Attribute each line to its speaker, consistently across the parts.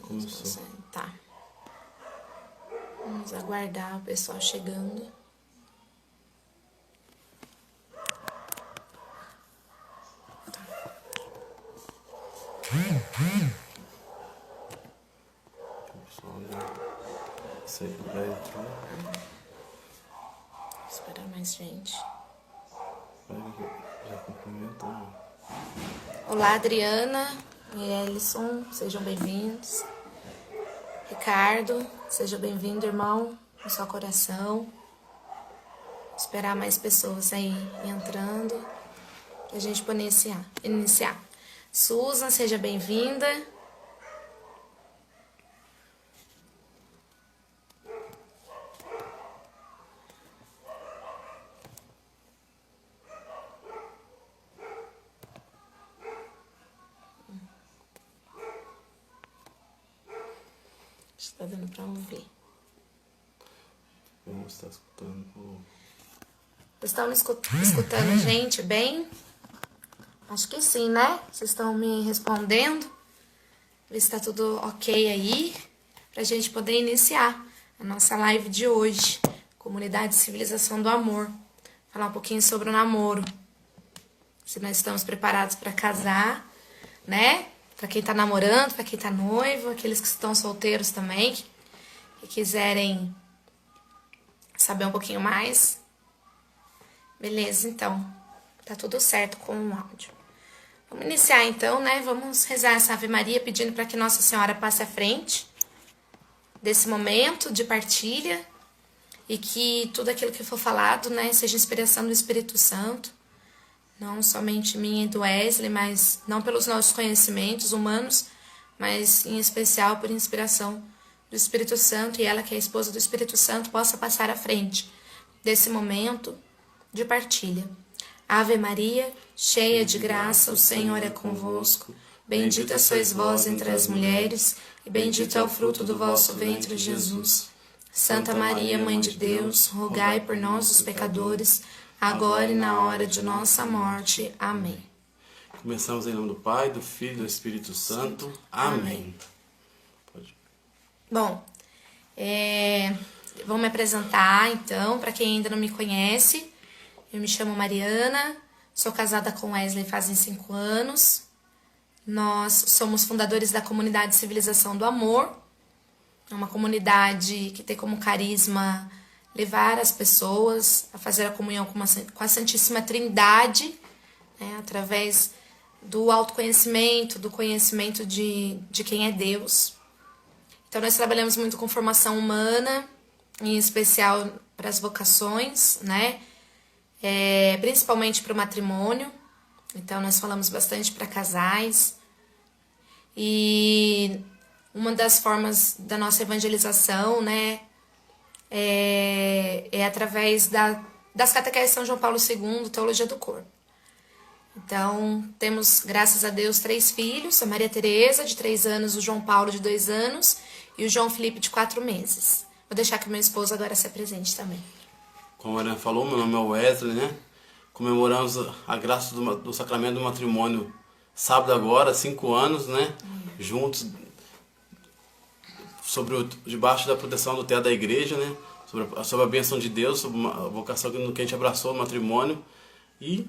Speaker 1: Começou. Tá. Vamos aguardar o pessoal chegando. Tá.
Speaker 2: O pessoal já vai entrar.
Speaker 1: Esperar mais gente.
Speaker 2: Já cumprimentam.
Speaker 1: Olá, Adriana e Ellison, sejam bem-vindos. Ricardo, seja bem-vindo, irmão, no seu coração. Esperar mais pessoas aí entrando pra gente poder iniciar. Susan, seja bem-vinda. Está dando para ouvir.
Speaker 2: Vamos estar escutando.
Speaker 1: Vocês estão me escutando, gente, bem? Acho que sim, né? Vocês estão me respondendo. Ver se está tudo ok aí. Pra gente poder iniciar a nossa live de hoje. Comunidade Civilização do Amor. Falar um pouquinho sobre o namoro. Se nós estamos preparados para casar, né? Para quem tá namorando, para quem tá noivo, aqueles que estão solteiros também, que quiserem saber um pouquinho mais. Beleza, então. Tá tudo certo com o áudio. Vamos iniciar então, né? Vamos rezar essa Ave Maria pedindo para que Nossa Senhora passe à frente desse momento de partilha e que tudo aquilo que for falado, né, seja inspiração do Espírito Santo. Não somente minha e do Wesley, mas não pelos nossos conhecimentos humanos, mas em especial por inspiração do Espírito Santo, e ela, que é a esposa do Espírito Santo, possa passar à frente desse momento de partilha. Ave Maria, cheia de graça, o Senhor é convosco. Bendita sois vós entre as mulheres, e bendito é o fruto do vosso ventre, Jesus. Santa Maria, Mãe de Deus, rogai por nós, os pecadores, agora e na hora de nossa morte. Amém.
Speaker 2: Começamos em nome do Pai, do Filho e do Espírito Santo. Amém. Pode.
Speaker 1: Bom, vou me apresentar então, para quem ainda não me conhece. Eu me chamo Mariana, sou casada com Wesley fazem 5 anos. Nós somos fundadores da comunidade Civilização do Amor. É uma comunidade que tem como carisma levar as pessoas a fazer a comunhão com a Santíssima Trindade, né, através do autoconhecimento, do conhecimento de quem é Deus. Então nós trabalhamos muito com formação humana, em especial para as vocações, né, principalmente para o matrimônio. Então nós falamos bastante para casais. E uma das formas da nossa evangelização, né, é através das catequeses de São João Paulo II, Teologia do Corpo. Então, temos, graças a Deus, 3 filhos, a Maria Tereza, de 3 anos, o João Paulo, de 2 anos, e o João Felipe, de 4 meses. Vou deixar que meu esposo agora se apresente também.
Speaker 2: Como a Mariana falou, meu nome é Wesley, né? Comemoramos a graça do sacramento do matrimônio sábado agora, 5 anos, né? Juntos, debaixo da proteção do teto da igreja, né? Sobre a bênção de Deus, sobre a vocação que a gente abraçou no matrimônio. E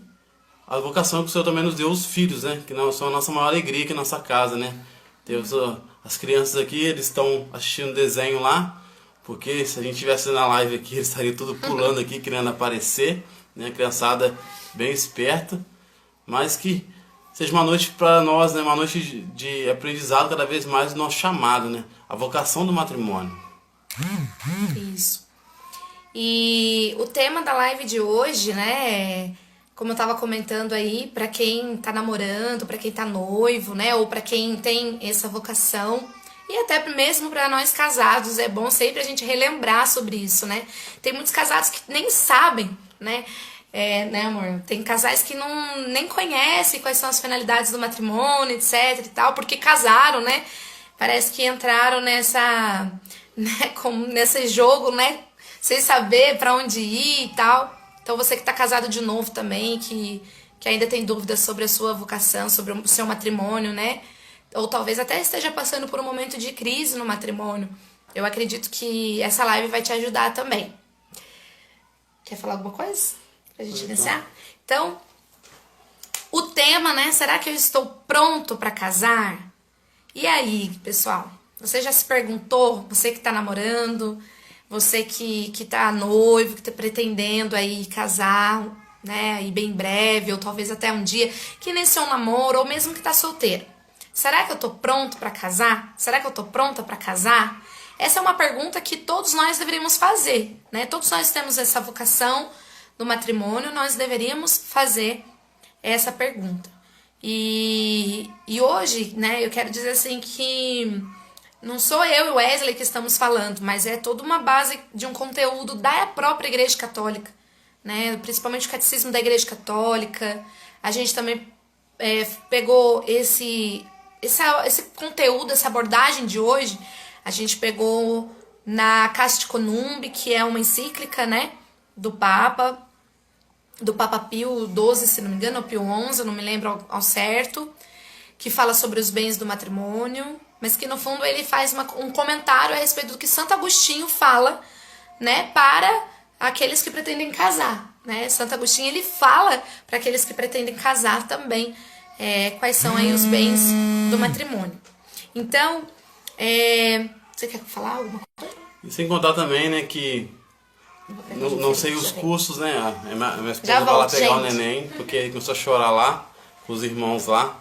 Speaker 2: a vocação que o Senhor também nos deu os filhos, né? Que são a nossa maior alegria aqui na nossa casa, né? Temos as crianças aqui, eles estão assistindo desenho lá, porque se a gente estivesse na live aqui, eles estariam tudo pulando aqui, querendo aparecer, né? Criançada bem esperta, mas que seja uma noite para nós, né? Uma noite de aprendizado cada vez mais do nosso chamado, né? A vocação do matrimônio.
Speaker 1: Isso. E o tema da live de hoje, né, como eu estava comentando aí, para quem tá namorando, para quem tá noivo, né, ou para quem tem essa vocação, e até mesmo para nós casados, é bom sempre a gente relembrar sobre isso, né? Tem muitos casados que nem sabem, né? Né, amor? Tem casais que nem conhecem quais são as finalidades do matrimônio, etc e tal, porque casaram, né? Parece que entraram nessa, né, nesse jogo, né? Sem saber para onde ir e tal. Então você que tá casado de novo também, que ainda tem dúvidas sobre a sua vocação, sobre o seu matrimônio, né? ou talvez até esteja passando por um momento de crise no matrimônio, eu acredito que essa live vai te ajudar também. Quer falar alguma coisa pra gente iniciar? Então, o tema, né? Será que eu estou pronto para casar? E aí, pessoal? Você já se perguntou? Você que tá namorando, você que tá noivo, que tá pretendendo aí casar, né? Aí bem breve, ou talvez até um dia, que iniciou um namoro, ou mesmo que tá solteiro. Será que eu tô pronto para casar? Será que eu tô pronta para casar? Essa é uma pergunta que todos nós deveríamos fazer, né? Todos nós temos essa vocação do matrimônio, nós deveríamos fazer essa pergunta. E hoje, né, eu quero dizer assim que não sou eu e o Wesley que estamos falando, mas é toda uma base de um conteúdo da própria Igreja Católica, né? Principalmente o Catecismo da Igreja Católica. A gente também pegou esse conteúdo, essa abordagem de hoje, a gente pegou na Casti Conumbi, que é uma encíclica, né, do Papa Pio XII, se não me engano, ou Pio XI, eu não me lembro ao certo, que fala sobre os bens do matrimônio, mas que no fundo ele faz um comentário a respeito do que Santo Agostinho fala, né, para aqueles que pretendem casar, né? Santo Agostinho, ele fala para aqueles que pretendem casar também quais são aí os bens do matrimônio. Então, você quer falar alguma coisa?
Speaker 2: E sem contar também, né, que não sei os custos, né? A minha esposa vai lá pegar o neném, porque ele começou a chorar lá, com os irmãos lá.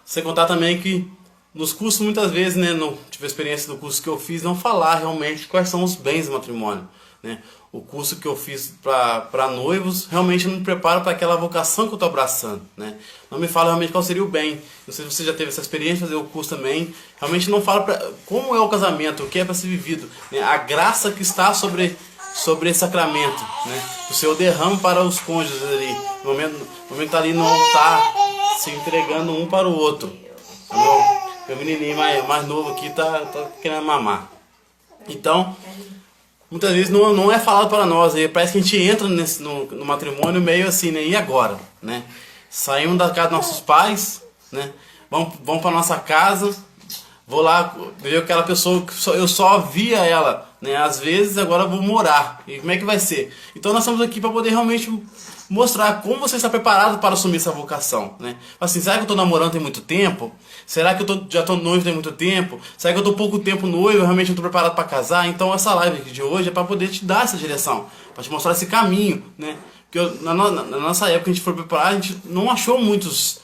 Speaker 2: Sem contar também que nos cursos, muitas vezes, né, não tive a experiência do curso que eu fiz, não falar realmente quais são os bens do matrimônio, né? O curso que eu fiz para noivos realmente não me prepara para aquela vocação que eu estou abraçando, né? Não me fala realmente qual seria o bem. Não sei se você já teve essa experiência de fazer o curso também. Realmente não fala como é o casamento, o que é para ser vivido, né? A graça que está sobre esse sacramento, né? O Senhor derrama para os cônjuges ali, no momento que está ali no altar, se entregando um para o outro. Meu menininho mais novo aqui tá querendo mamar. Então, muitas vezes não é falado para nós, aí parece que a gente entra no matrimônio meio assim, né? E agora, né? Saímos da casa dos nossos pais, né? Vamos para nossa casa, vou lá ver aquela pessoa que eu só via ela, né? Às vezes agora eu vou morar. E como é que vai ser? Então nós estamos aqui para poder realmente mostrar como você está preparado para assumir essa vocação, né? Assim, será que eu estou namorando tem muito tempo? Será que eu já estou noivo tem muito tempo? Será que eu estou pouco tempo noivo e realmente não estou preparado para casar? Então essa live aqui de hoje é para poder te dar essa direção, para te mostrar esse caminho, né? Porque na nossa época a gente foi preparar, a gente não achou muitos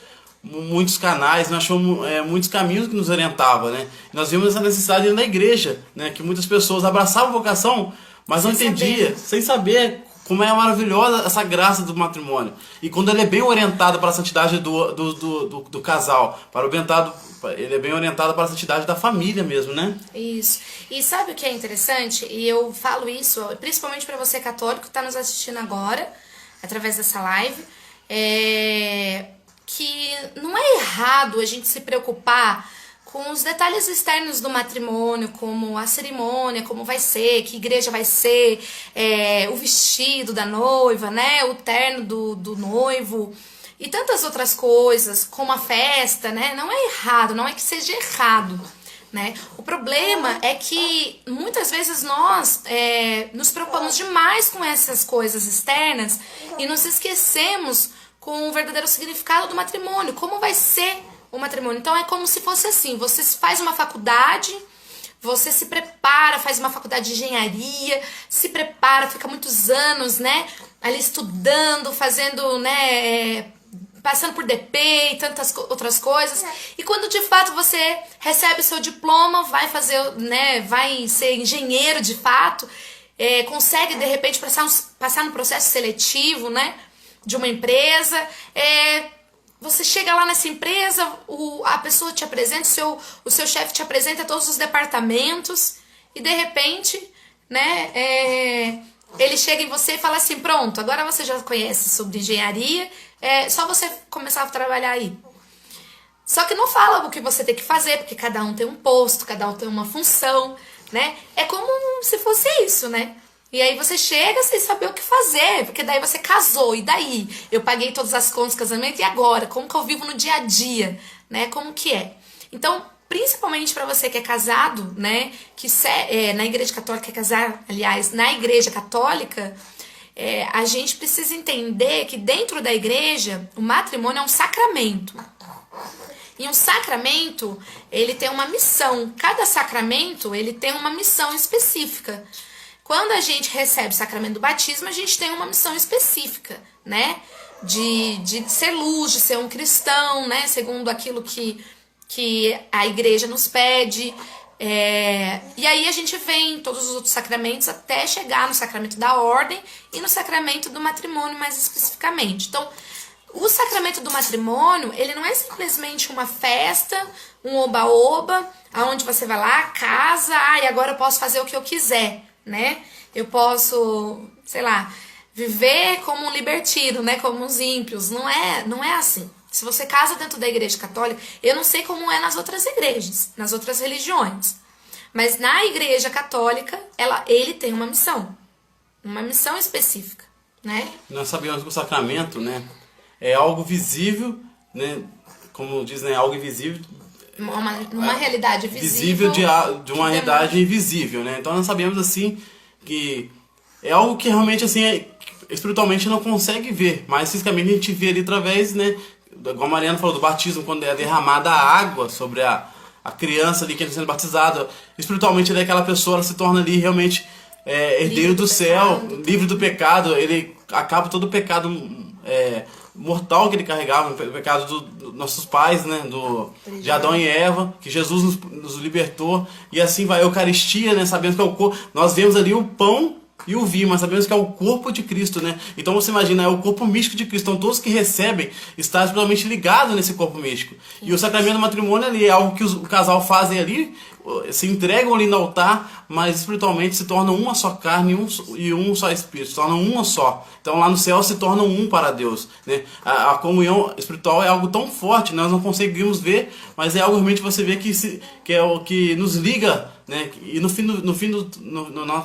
Speaker 2: canais, não achou muitos caminhos que nos orientavam, né? Nós vimos essa necessidade na igreja, né? Que muitas pessoas abraçavam a vocação, mas não entendiam, sem saber como é maravilhosa essa graça do matrimônio. E quando ele é bem orientado para a santidade do casal, ele é bem orientado para a santidade da família mesmo, né?
Speaker 1: Isso. E sabe o que é interessante? E eu falo isso principalmente para você católico que está nos assistindo agora, através dessa live, que não é errado a gente se preocupar com os detalhes externos do matrimônio, como a cerimônia, como vai ser, que igreja vai ser, o vestido da noiva, né, o terno do noivo e tantas outras coisas, como a festa, né? Não é errado, não é que seja errado, né? O problema é que muitas vezes nós nos preocupamos demais com essas coisas externas e nos esquecemos com o verdadeiro significado do matrimônio, como vai ser o matrimônio. Então é como se fosse assim, você faz uma faculdade, você se prepara, faz uma faculdade de engenharia, se prepara, fica muitos anos, né, ali estudando, fazendo, né, passando por DP e tantas outras coisas. E quando de fato você recebe o seu diploma, vai fazer, né, vai ser engenheiro de fato, consegue de repente passar no processo seletivo, né, de uma empresa, você chega lá nessa empresa, a pessoa te apresenta, o seu chefe te apresenta todos os departamentos e de repente, né, ele chega em você e fala assim, pronto, agora você já conhece sobre engenharia, só você começar a trabalhar aí. Só que não fala o que você tem que fazer, porque cada um tem um posto, cada um tem uma função, né? É como se fosse isso, né? E aí você chega sem saber o que fazer, porque daí você casou, e daí? Eu paguei todas as contas do casamento, e agora? Como que eu vivo no dia a dia, né? Como que é? Então, principalmente para você que é casado, né? Que na igreja católica, quer casar, aliás, na igreja católica, a gente precisa entender que dentro da igreja, o matrimônio é um sacramento. E um sacramento, ele tem uma missão. Cada sacramento, ele tem uma missão específica. Quando a gente recebe o sacramento do batismo, a gente tem uma missão específica, né? De ser luz, de ser um cristão, né? Segundo aquilo que a igreja nos pede. E aí a gente vem em todos os outros sacramentos até chegar no sacramento da ordem e no sacramento do matrimônio mais especificamente. Então, o sacramento do matrimônio, ele não é simplesmente uma festa, um oba-oba, aonde você vai lá, casa, e agora eu posso fazer o que eu quiser, né? Eu posso, sei lá, viver como um libertino, né? Como os ímpios. Não é assim. Se você casa dentro da igreja católica, eu não sei como é nas outras igrejas, nas outras religiões. Mas na igreja católica, ele tem uma missão específica, né?
Speaker 2: Nós sabemos que o sacramento, né, é algo visível, né? Como diz, né, algo invisível.
Speaker 1: Uma realidade visível
Speaker 2: de uma realidade invisível, né? Então nós sabemos assim que é algo que realmente assim espiritualmente não consegue ver, mas fisicamente a gente vê ali através, né? Igual a Mariana falou do batismo, quando é derramada a água sobre a criança ali que está sendo batizada, espiritualmente ali, aquela pessoa ela se torna ali realmente herdeiro do céu, livre do pecado, ele acaba todo o pecado mortal que ele carregava, o pecado dos nossos pais, né, de Adão e Eva, que Jesus nos libertou, e assim vai a Eucaristia, né, sabendo que é o corpo, nós vemos ali o pão e o vinho, mas sabemos que é o corpo de Cristo, né? Então você imagina, é o corpo místico de Cristo. Então todos que recebem estão espiritualmente ligados nesse corpo místico. E o sacramento do matrimônio ali é algo que o casal fazem ali, se entregam ali no altar, mas espiritualmente se tornam uma só carne e um só espírito, se tornam uma só. Então lá no céu se tornam um para Deus, né? A comunhão espiritual é algo tão forte, nós não conseguimos ver, mas é algo realmente você vê que é o que nos liga, né? E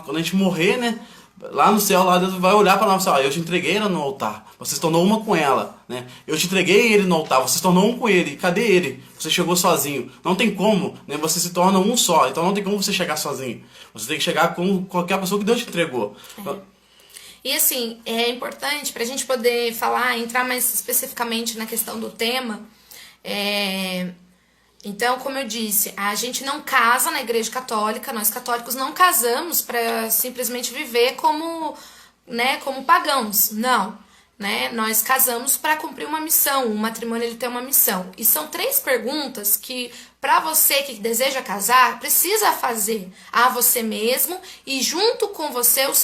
Speaker 2: quando a gente morrer, né? Lá no céu, lá Deus vai olhar para nós e falar, eu te entreguei ela no altar, você se tornou uma com ela, né? Eu te entreguei ele no altar, você se tornou um com ele, cadê ele? Você chegou sozinho, não tem como, né? Você se torna um só, então não tem como você chegar sozinho, você tem que chegar com qualquer pessoa que Deus te entregou.
Speaker 1: E assim, é importante para a gente poder entrar mais especificamente na questão do tema. Então, como eu disse, a gente não casa na igreja católica, nós católicos não casamos para simplesmente viver como pagãos, não, né? Nós casamos para cumprir uma missão, o matrimônio ele tem uma missão. E são 3 perguntas que, para você que deseja casar, precisa fazer a você mesmo e junto com você o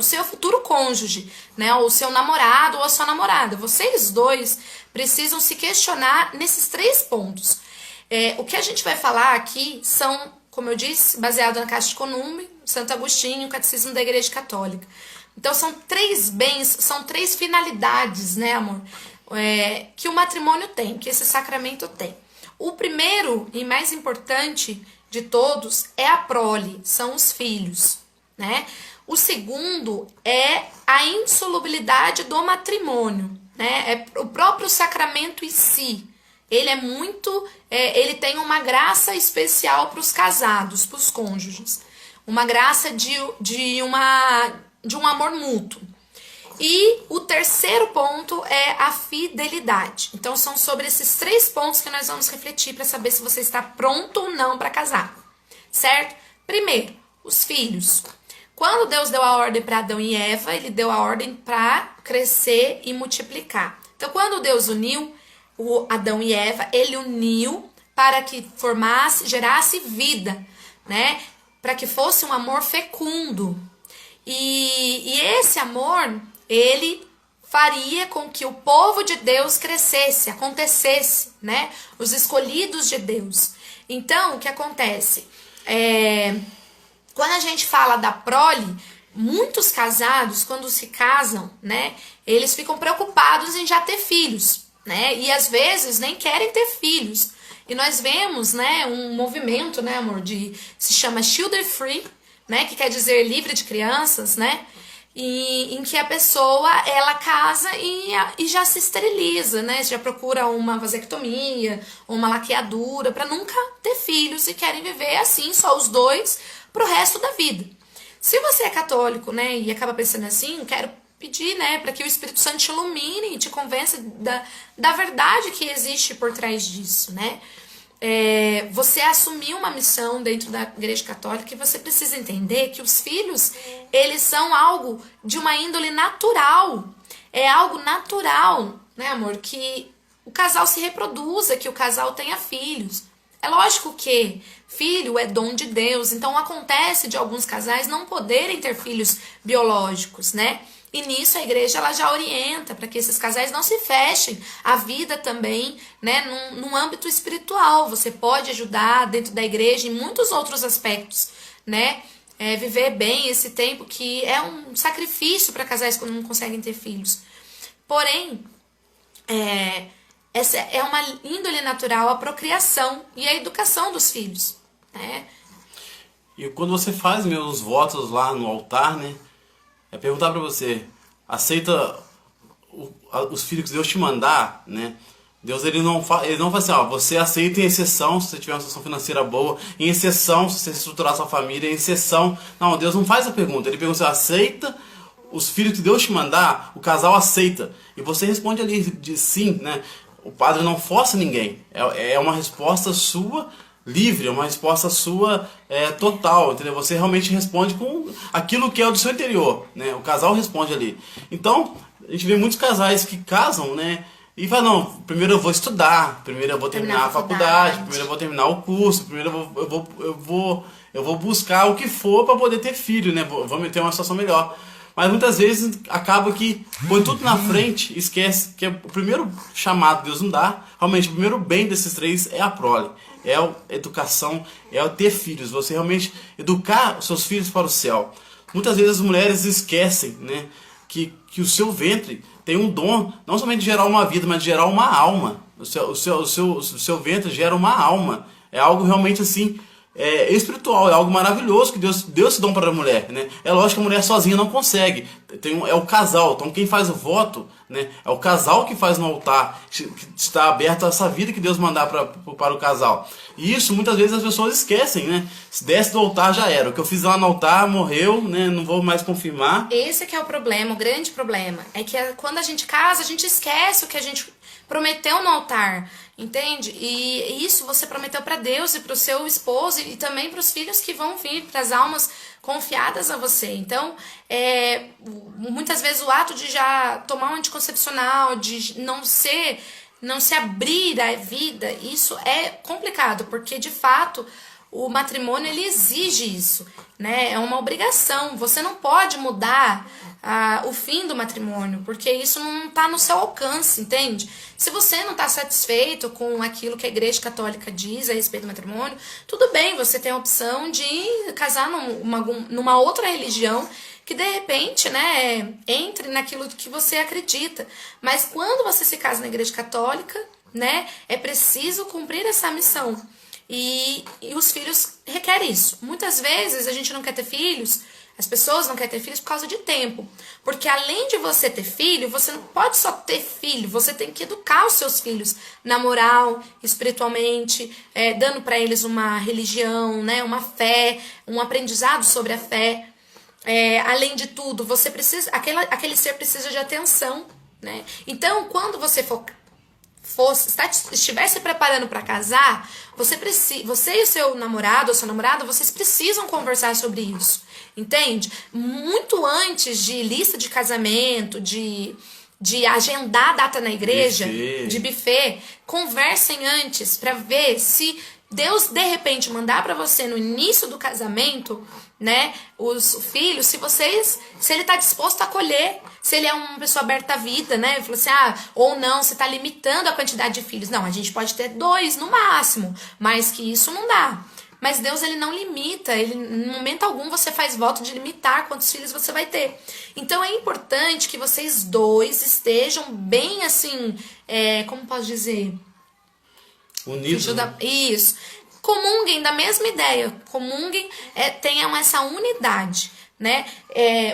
Speaker 1: seu futuro cônjuge, né? O seu namorado ou a sua namorada. Vocês dois precisam se questionar nesses 3 pontos. O que a gente vai falar aqui são, como eu disse, baseado na Caixa de Econume, Santo Agostinho, o Catecismo da Igreja Católica. Então são 3 bens, são 3 finalidades, né, amor? Que o matrimônio tem, que esse sacramento tem. O primeiro e mais importante de todos é a prole, são os filhos, né? O segundo é a insolubilidade do matrimônio, né? É o próprio sacramento em si. Ele ele tem uma graça especial para os casados, para os cônjuges. Uma graça de um amor mútuo. E o terceiro ponto é a fidelidade. Então são sobre esses 3 pontos que nós vamos refletir para saber se você está pronto ou não para casar. Certo? Primeiro, os filhos. Quando Deus deu a ordem para Adão e Eva, ele deu a ordem para crescer e multiplicar. Então quando Deus uniu o Adão e Eva, ele uniu para que gerasse vida, né? Para que fosse um amor fecundo. E esse amor, ele faria com que o povo de Deus crescesse, acontecesse, né? Os escolhidos de Deus. Então, o que acontece? Quando a gente fala da prole, muitos casados, quando se casam, né? Eles ficam preocupados em já ter filhos, né? E às vezes nem querem ter filhos. E nós vemos, né, um movimento, né, amor, se chama Children Free, né, que quer dizer livre de crianças, né? em que a pessoa, ela casa e já se esteriliza, né? Já procura uma vasectomia, uma laqueadura, para nunca ter filhos e querem viver assim, só os dois, pro resto da vida. Se você é católico, né, e acaba pensando assim, quero pedir, né, para que o Espírito Santo te ilumine e te convença da verdade que existe por trás disso, né? Você assumiu uma missão dentro da Igreja Católica e você precisa entender que os filhos, eles são algo de uma índole natural. É algo natural, né, amor? Que o casal se reproduza, que o casal tenha filhos. É lógico que filho é dom de Deus, então acontece de alguns casais não poderem ter filhos biológicos, né? E nisso a igreja ela já orienta para que esses casais não se fechem a vida também, né, num âmbito espiritual. Você pode ajudar dentro da igreja em muitos outros aspectos, né? Viver bem esse tempo que é um sacrifício para casais quando não conseguem ter filhos. Porém, essa é uma índole natural a procriação e a educação dos filhos, né?
Speaker 2: E quando você faz meus votos lá no altar, né? É perguntar pra você, aceita os filhos que Deus te mandar, né? Deus ele não fala assim, ó, você aceita em exceção se você tiver uma situação financeira boa, em exceção se você estruturar sua família, em exceção. Não, Deus não faz a pergunta, ele pergunta, aceita os filhos que Deus te mandar, o casal aceita. E você responde ali de sim, né? O padre não força ninguém, é uma resposta sua livre, é uma resposta sua total, entendeu? Você realmente responde com aquilo que é do seu interior, né? O casal responde ali. Então, a gente vê muitos casais que casam, né? E falam, não, primeiro eu vou estudar, primeiro eu vou terminar a faculdade, primeiro eu vou terminar o curso, primeiro eu vou buscar o que for para poder ter filho, né? Vou me ter uma situação melhor. Mas muitas vezes acaba que põe tudo na frente e esquece que o primeiro chamado que Deus não dá, realmente o primeiro bem desses três é a prole, é a educação, é o ter filhos, você realmente educar os seus filhos para o céu. Muitas vezes as mulheres esquecem, né, que o seu ventre tem um dom, não somente de gerar uma vida, mas de gerar uma alma. O seu ventre gera uma alma, é algo realmente assim, espiritual, é algo maravilhoso que Deus deu esse dom para a mulher, né? É lógico que a mulher sozinha não consegue, é o casal, então quem faz o voto, né, é o casal que faz no altar, que está aberto a essa vida que Deus mandar para o casal. E isso muitas vezes as pessoas esquecem, né? Se desce do altar já era, o que eu fiz lá no altar morreu, né? Não vou mais confirmar.
Speaker 1: Esse que é o problema, o grande problema, é que quando a gente casa, a gente esquece o que a gente prometeu no altar, entende? E isso você prometeu para Deus e para o seu esposo e também para os filhos que vão vir, para as almas confiadas a você. Então, muitas vezes o ato de já tomar um anticoncepcional, de não se abrir à vida, isso é complicado, porque de fato o matrimônio ele exige isso, né? É uma obrigação. Você não pode mudar o fim do matrimônio, porque isso não está no seu alcance, entende? Se você não está satisfeito com aquilo que a Igreja Católica diz a respeito do matrimônio, tudo bem, você tem a opção de casar numa outra religião que de repente, né, entre naquilo que você acredita. Mas quando você se casa na Igreja Católica, né, é preciso cumprir essa missão. E os filhos requerem isso. Muitas vezes a gente não quer ter filhos, as pessoas não querem ter filhos por causa de tempo. Porque além de você ter filho, você não pode só ter filho, você tem que educar os seus filhos na moral, espiritualmente, dando para eles uma religião, né, uma fé, um aprendizado sobre a fé. Além de tudo, você precisa, aquele ser precisa de atenção, né? Então, quando você estiver se preparando para casar, você e o seu namorado ou sua namorada, vocês precisam conversar sobre isso, entende? Muito antes de lista de casamento, de agendar a data na igreja, de buffet, conversem antes para ver se Deus de repente mandar para você no início do casamento, né, os filhos, se ele tá disposto a acolher, se ele é uma pessoa aberta à vida, né, falou assim, ou não, você tá limitando a quantidade de filhos. Não, a gente pode ter 2 no máximo, mas que isso não dá. Mas Deus, ele não limita, em momento algum você faz voto de limitar quantos filhos você vai ter. Então é importante que vocês dois estejam bem assim, como posso dizer?
Speaker 2: Unidos.
Speaker 1: Isso. Comunguem da mesma ideia, tenham essa unidade, né?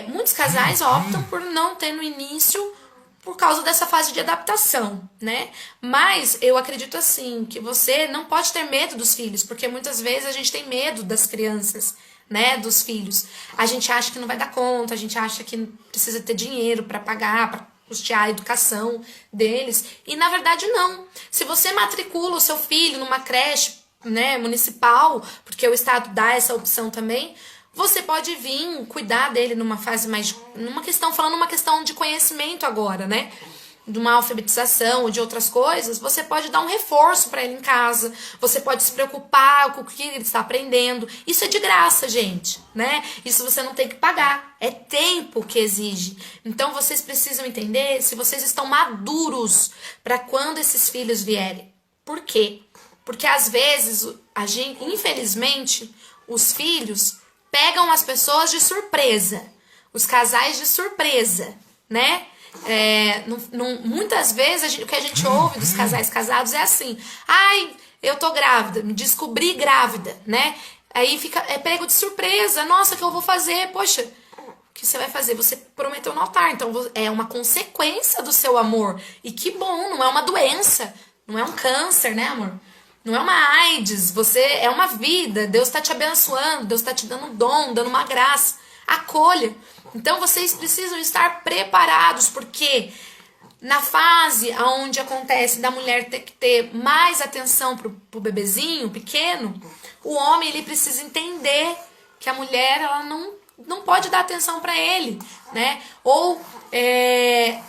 Speaker 1: Muitos casais optam por não ter no início por causa dessa fase de adaptação, né? Mas eu acredito assim, que você não pode ter medo dos filhos, porque muitas vezes a gente tem medo das crianças, né, dos filhos. A gente acha que não vai dar conta, a gente acha que precisa ter dinheiro para pagar, para custear a educação deles, e na verdade não. Se você matricula o seu filho numa creche, né, municipal, porque o estado dá essa opção também, você pode vir cuidar dele numa fase mais... falando uma questão de conhecimento agora, né? De uma alfabetização ou de outras coisas, você pode dar um reforço para ele em casa, você pode se preocupar com o que ele está aprendendo. Isso é de graça, gente, né? Isso você não tem que pagar, é tempo que exige. Então vocês precisam entender se vocês estão maduros para quando esses filhos vierem. Por quê? Porque às vezes, infelizmente, os filhos pegam as pessoas de surpresa, os casais de surpresa, né? Muitas vezes o que a gente ouve dos casais casados é assim: ai, eu tô grávida, me descobri grávida, né? Aí é pego de surpresa. Nossa, o que eu vou fazer? Poxa, o que você vai fazer? Você prometeu no altar, então é uma consequência do seu amor. E que bom, não é uma doença, não é um câncer, né, amor? Não é uma AIDS, você é uma vida, Deus está te abençoando, Deus está te dando um dom, dando uma graça. Acolha. Então vocês precisam estar preparados, porque na fase onde acontece da mulher ter que ter mais atenção pro bebezinho pequeno, o homem ele precisa entender que a mulher ela não pode dar atenção para ele, né? Ou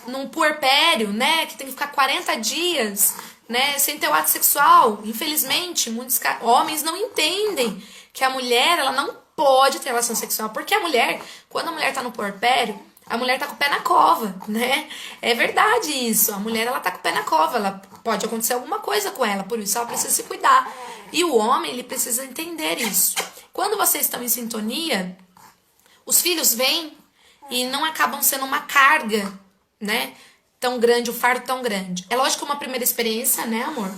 Speaker 1: num puerpério, né, que tem que ficar 40 dias, né, sem ter o ato sexual. Infelizmente, muitos homens não entendem que a mulher ela não pode ter relação sexual, porque a mulher, quando a mulher tá no puerpério, a mulher tá com o pé na cova, né? É verdade isso, a mulher ela tá com o pé na cova, ela pode acontecer alguma coisa com ela, por isso ela precisa se cuidar. E o homem, ele precisa entender isso. Quando vocês estão em sintonia, os filhos vêm e não acabam sendo uma carga, né? Tão grande, o fardo tão grande. É lógico que uma primeira experiência, né, amor?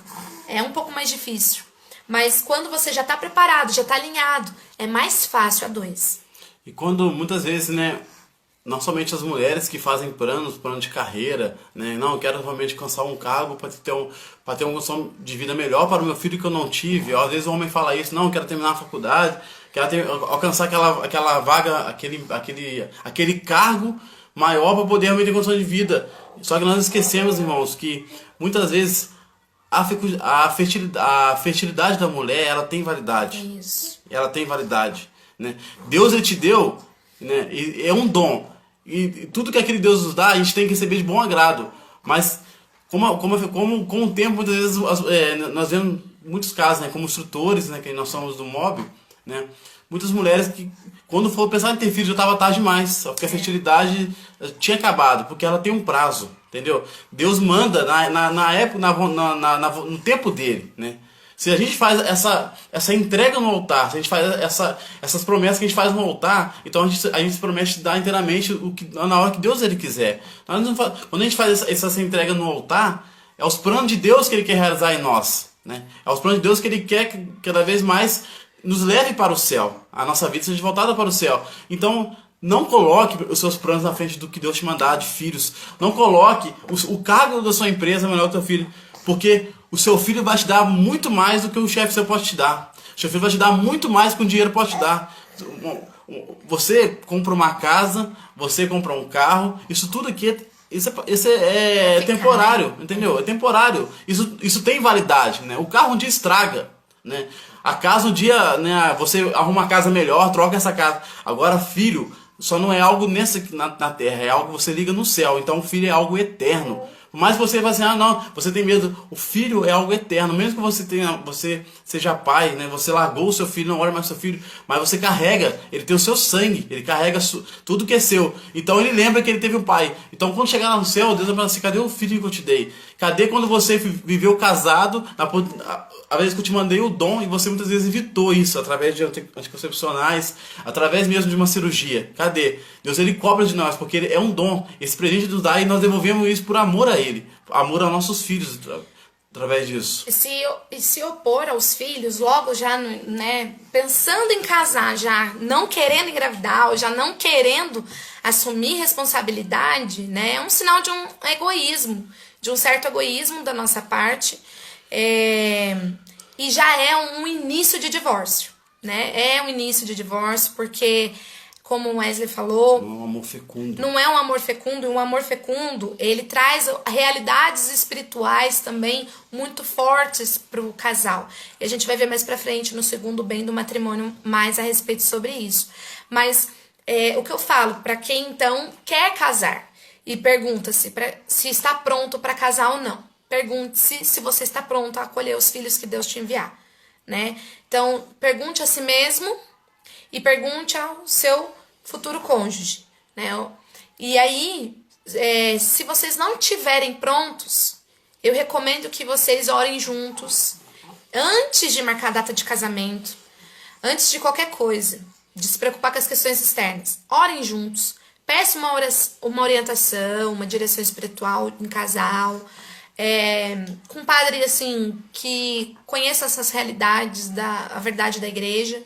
Speaker 1: É um pouco mais difícil. Mas quando você já tá preparado, já tá alinhado, é mais fácil a dois.
Speaker 2: E quando muitas vezes, né, não somente as mulheres que fazem plano de carreira, né, não, eu quero realmente alcançar um cargo para ter uma condição de vida melhor para o meu filho que eu não tive. Às vezes o homem fala isso, não, eu quero terminar a faculdade, quero alcançar aquela vaga, aquele cargo maior para poder realmente ter condição de vida. Só que nós esquecemos, irmãos, que muitas vezes a fertilidade da mulher, ela tem validade.
Speaker 1: Isso.
Speaker 2: Ela tem validade, né? Deus ele te deu, né? É um dom. E tudo que aquele Deus nos dá, a gente tem que receber de bom agrado. Mas com o tempo, muitas vezes nós vemos muitos casos, né? Como instrutores, né? Que nós somos do MOB, né? Muitas mulheres que, quando for pensar em ter filho, já estava tarde demais, porque a fertilidade tinha acabado, porque ela tem um prazo, entendeu? Deus manda na época, no tempo dele, né? Se a gente faz essa entrega no altar, se a gente faz essas promessas que a gente faz no altar, então a gente se promete dar inteiramente na hora que Deus ele quiser. Quando a gente faz essa entrega no altar, é os planos de Deus que ele quer realizar em nós, né? É os planos de Deus que ele quer que cada vez mais nos leve para o céu, a nossa vida seja voltada para o céu. Então, não coloque os seus planos na frente do que Deus te mandar de filhos. Não coloque o cargo da sua empresa melhor que o teu filho, porque o seu filho vai te dar muito mais do que o chefe seu pode te dar. O seu filho vai te dar muito mais do que o dinheiro pode te dar. Você compra uma casa, você compra um carro, isso tudo aqui isso é temporário, entendeu? É temporário. Isso tem validade, né? O carro um dia estraga, né? A casa um dia, né, você arruma uma casa melhor, troca essa casa. Agora, filho, só não é algo na terra, é algo que você liga no céu. Então, o filho é algo eterno. Mas você vai assim, não, você tem medo. O filho é algo eterno. Mesmo que você seja pai, né, você largou o seu filho, não olha mais o seu filho, mas você carrega, ele tem o seu sangue, ele carrega tudo que é seu. Então, ele lembra que ele teve um pai. Então, quando chegar lá no céu, Deus vai falar assim, cadê o filho que eu te dei? Cadê quando você viveu casado, a vez que eu te mandei o dom e você muitas vezes evitou isso, através de anticoncepcionais, através mesmo de uma cirurgia? Cadê? Deus ele cobra de nós, porque ele é um dom. Esse presente nos dá e nós devolvemos isso por amor a ele, amor aos nossos filhos. através disso.
Speaker 1: E se opor aos filhos, logo já, né, pensando em casar, já não querendo engravidar, ou já não querendo assumir responsabilidade, né, é um sinal de um egoísmo, de um certo egoísmo da nossa parte, e já é um início de divórcio, né, é um início de divórcio, porque, como o Wesley falou,
Speaker 2: Não é um amor fecundo.
Speaker 1: não é um amor fecundo, e um amor fecundo, ele traz realidades espirituais também muito fortes para o casal. E a gente vai ver mais pra frente no segundo bem do matrimônio mais a respeito sobre isso. Mas o que eu falo, para quem então quer casar e pergunta-se se está pronto para casar ou não. Pergunte-se se você está pronto a acolher os filhos que Deus te enviar, né? Então, pergunte a si mesmo e pergunte ao seu futuro cônjuge, né? E aí, se vocês não estiverem prontos, eu recomendo que vocês orem juntos antes de marcar a data de casamento, antes de qualquer coisa, de se preocupar com as questões externas. Orem juntos, peça uma orientação, uma direção espiritual em casal, com um padre assim que conheça essas realidades a verdade da igreja.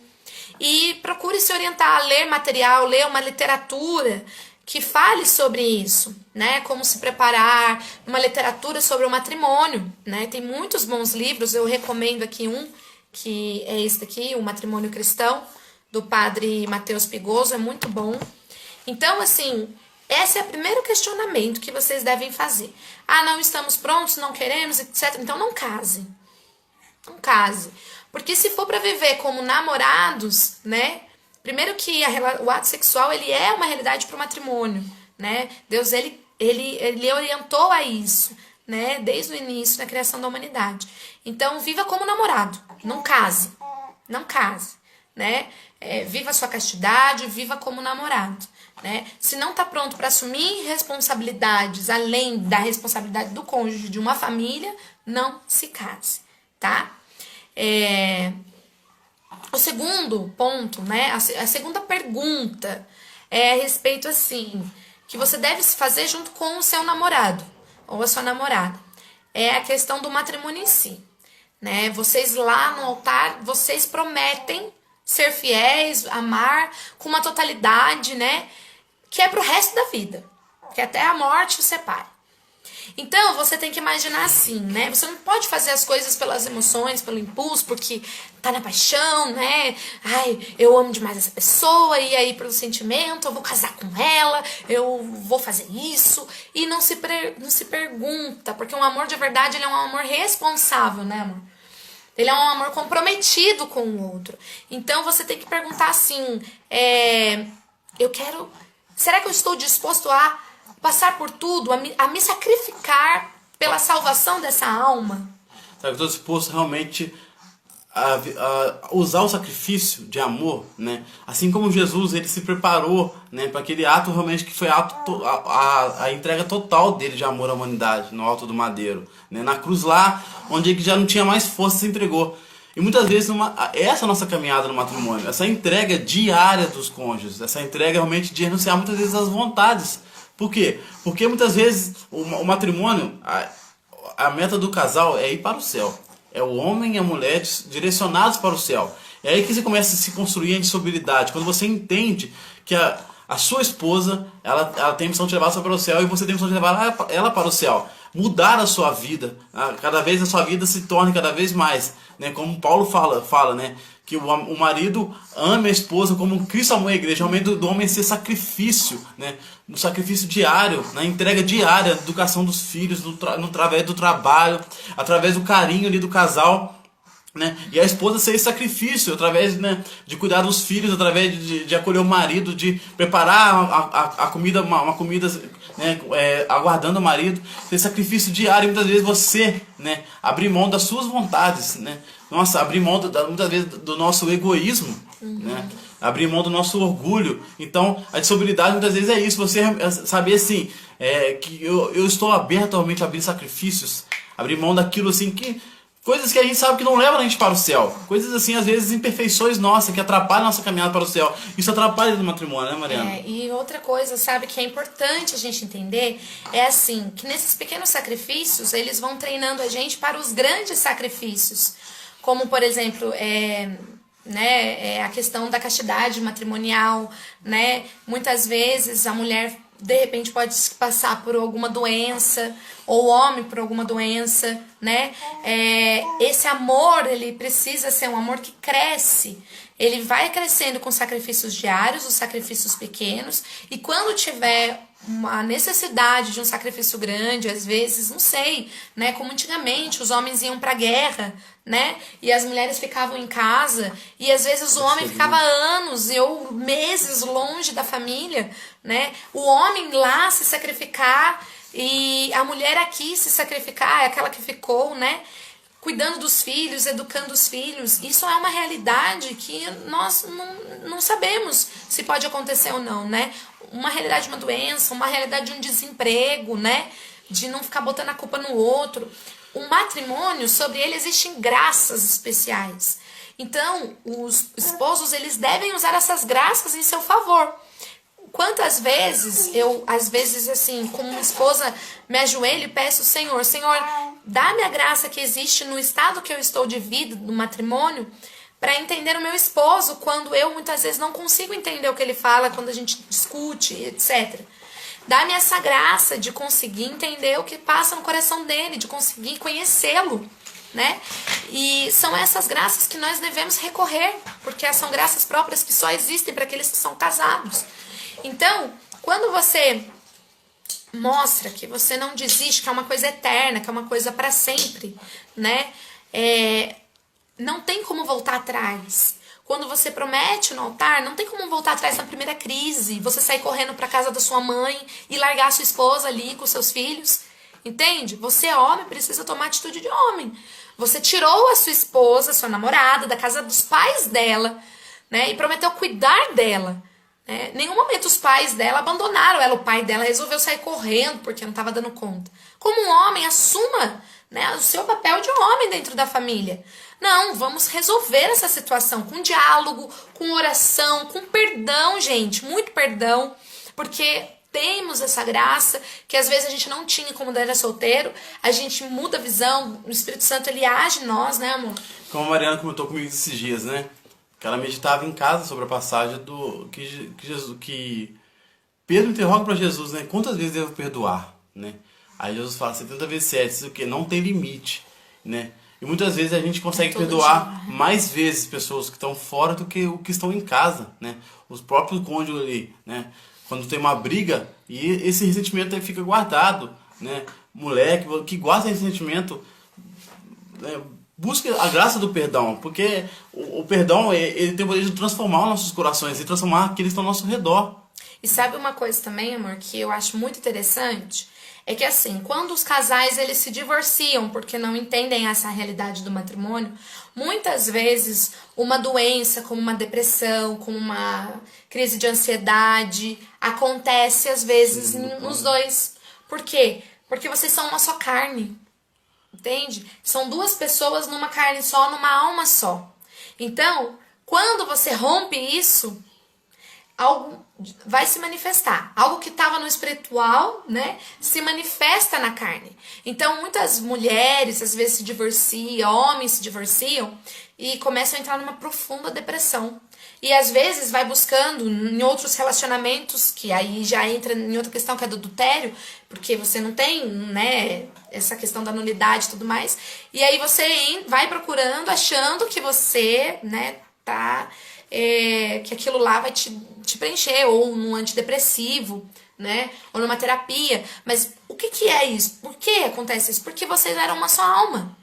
Speaker 1: E procure se orientar, ler material, ler uma literatura que fale sobre isso, né? Como se preparar, uma literatura sobre o matrimônio, né? Tem muitos bons livros, eu recomendo aqui um, que é esse daqui, O Matrimônio Cristão, do padre Mateus Pigoso, é muito bom. Então, assim, esse é o primeiro questionamento que vocês devem fazer. Ah, não estamos prontos, não queremos, etc. Então não case. Não case. Porque se for para viver como namorados, né? Primeiro que o ato sexual, ele é uma realidade para o matrimônio, né? Deus, ele orientou a isso, né? Desde o início da criação da humanidade. Então, viva como namorado. Não case. Não case, né? Viva a sua castidade, viva como namorado, né? Se não está pronto para assumir responsabilidades, além da responsabilidade do cônjuge de uma família, não se case, tá? O segundo ponto, né? A segunda pergunta é a respeito assim, que você deve se fazer junto com o seu namorado ou a sua namorada. É a questão do matrimônio em si, né? Vocês lá no altar, vocês prometem ser fiéis, amar com uma totalidade, né? Que é pro resto da vida, que até a morte os separe. Então, você tem que imaginar assim, né? Você não pode fazer as coisas pelas emoções, pelo impulso, porque tá na paixão, né? Ai, eu amo demais essa pessoa, e aí pelo sentimento, eu vou casar com ela, eu vou fazer isso. E não se pergunta, porque um amor de verdade, ele é um amor responsável, né, amor? Ele é um amor comprometido com o outro. Então, você tem que perguntar assim, será que eu estou disposto a passar por tudo, a me sacrificar pela salvação dessa alma?
Speaker 2: Sabe, eu estou disposto realmente a usar o sacrifício de amor, né? Assim como Jesus, ele se preparou, né, para aquele ato realmente que foi a entrega total dele de amor à humanidade, no alto do madeiro, né? Na cruz lá, onde ele já não tinha mais força, se entregou. E muitas vezes essa é a nossa caminhada no matrimônio, essa entrega diária dos cônjuges, essa entrega realmente de renunciar muitas vezes às vontades. Por quê? Porque muitas vezes o matrimônio, a meta do casal é ir para o céu. É o homem e a mulher direcionados para o céu. É aí que você começa a se construir a indissolubilidade. Quando você entende que a sua esposa, ela tem a missão de levar você para o céu e você tem a missão de levar ela para o céu. Mudar a sua vida. Cada vez a sua vida se torne cada vez mais, né? Como Paulo fala, né? Que o marido ame a esposa como Cristo amou a igreja. Realmente do homem ser sacrifício, né? No sacrifício diário, na entrega diária, educação dos filhos, através do trabalho, através do carinho ali do casal, né? E a esposa ser esse sacrifício, através, né, de cuidar dos filhos, através de acolher o marido, de preparar a comida, uma comida, né, aguardando o marido, esse sacrifício diário. Muitas vezes você, né, abrir mão das suas vontades, né? Nossa, abrir mão muitas vezes do nosso egoísmo, né? Abrir mão do nosso orgulho. Então, a dissolubilidade muitas vezes é isso, você saber assim, que eu estou aberto realmente a abrir sacrifícios, abrir mão daquilo assim que Coisas que a gente sabe que não levam a gente para o céu. Coisas assim, às vezes, imperfeições nossas, que atrapalham a nossa caminhada para o céu. Isso atrapalha no matrimônio, né, Mariana?
Speaker 1: E outra coisa, sabe, que é importante a gente entender, é assim, que nesses pequenos sacrifícios, eles vão treinando a gente para os grandes sacrifícios. Como, por exemplo, a questão da castidade matrimonial, né? Muitas vezes a mulher de repente pode passar por alguma doença, ou o homem por alguma doença, né? Esse amor, ele precisa ser um amor que cresce. Ele vai crescendo com sacrifícios diários, os sacrifícios pequenos, e quando tiver uma necessidade de um sacrifício grande, às vezes, não sei, né? Como antigamente, os homens iam pra guerra, né? E as mulheres ficavam em casa, e às vezes o homem ficava anos ou meses longe da família, né? O homem lá se sacrificar e a mulher aqui se sacrificar, é aquela que ficou, né? Cuidando dos filhos, educando os filhos. Isso é uma realidade que nós não sabemos se pode acontecer ou não, né? Uma realidade de uma doença, uma realidade de um desemprego, né? De não ficar botando a culpa no outro. O matrimônio, sobre ele existem graças especiais. Então, os esposos, eles devem usar essas graças em seu favor. Quantas vezes eu, às vezes, assim, como uma esposa, me ajoelho e peço, Senhor, dá-me a graça que existe no estado que eu estou de vida, no matrimônio, para entender o meu esposo, quando eu, muitas vezes, não consigo entender o que ele fala, quando a gente discute, etc. Dá-me essa graça de conseguir entender o que passa no coração dele, de conseguir conhecê-lo, né? E são essas graças que nós devemos recorrer, porque são graças próprias que só existem para aqueles que são casados. Então, quando você mostra que você não desiste, que é uma coisa eterna, que é uma coisa para sempre, né? Não tem como voltar atrás. Quando você promete no altar, não tem como voltar atrás na primeira crise, você sair correndo para casa da sua mãe e largar a sua esposa ali com seus filhos. Entende? Você, homem, precisa tomar atitude de homem. Você tirou a sua esposa, sua namorada, da casa dos pais dela, né? E prometeu cuidar dela. Em nenhum momento os pais dela abandonaram ela, o pai dela resolveu sair correndo porque não estava dando conta. Como um homem, assuma, né, o seu papel de homem dentro da família. Não, vamos resolver essa situação com diálogo, com oração, com perdão, gente, muito perdão, porque temos essa graça que às vezes a gente não tinha como era solteiro, a gente muda a visão, o Espírito Santo ele age em nós, né, amor?
Speaker 2: Como a Mariana comentou comigo esses dias, né? Que ela meditava em casa sobre a passagem do que Pedro interroga para Jesus, né? Quantas vezes devo perdoar, né? Aí Jesus fala 70 vezes 7, isso que não tem limite, né? E muitas vezes a gente consegue perdoar mais vezes pessoas que estão fora do que o que estão em casa, né? Os próprios cônjuges ali, né? Quando tem uma briga e esse ressentimento aí fica guardado, né? Moleque que guarda esse ressentimento, né? Busque a graça do perdão, porque o perdão ele tem o poder de transformar os nossos corações e transformar aqueles que estão ao nosso redor.
Speaker 1: E sabe uma coisa também, amor, que eu acho muito interessante? É que assim, quando os casais eles se divorciam porque não entendem essa realidade do matrimônio, muitas vezes uma doença como uma depressão, como uma crise de ansiedade, acontece às vezes nos dois. Por quê? Porque vocês são uma só carne. Entende? São duas pessoas numa carne só, numa alma só. Então, quando você rompe isso, algo vai se manifestar. Algo que estava no espiritual, né, se manifesta na carne. Então, muitas mulheres, às vezes, se divorciam, homens se divorciam e começam a entrar numa profunda depressão. E, às vezes, vai buscando em outros relacionamentos, que aí já entra em outra questão, que é do adultério, porque você não tem, né, essa questão da nulidade e tudo mais. E aí você vai procurando, achando que você, né, tá... que aquilo lá vai te preencher, ou num antidepressivo, né? Ou numa terapia. Mas o que é isso? Por que acontece isso? Porque vocês eram uma só alma,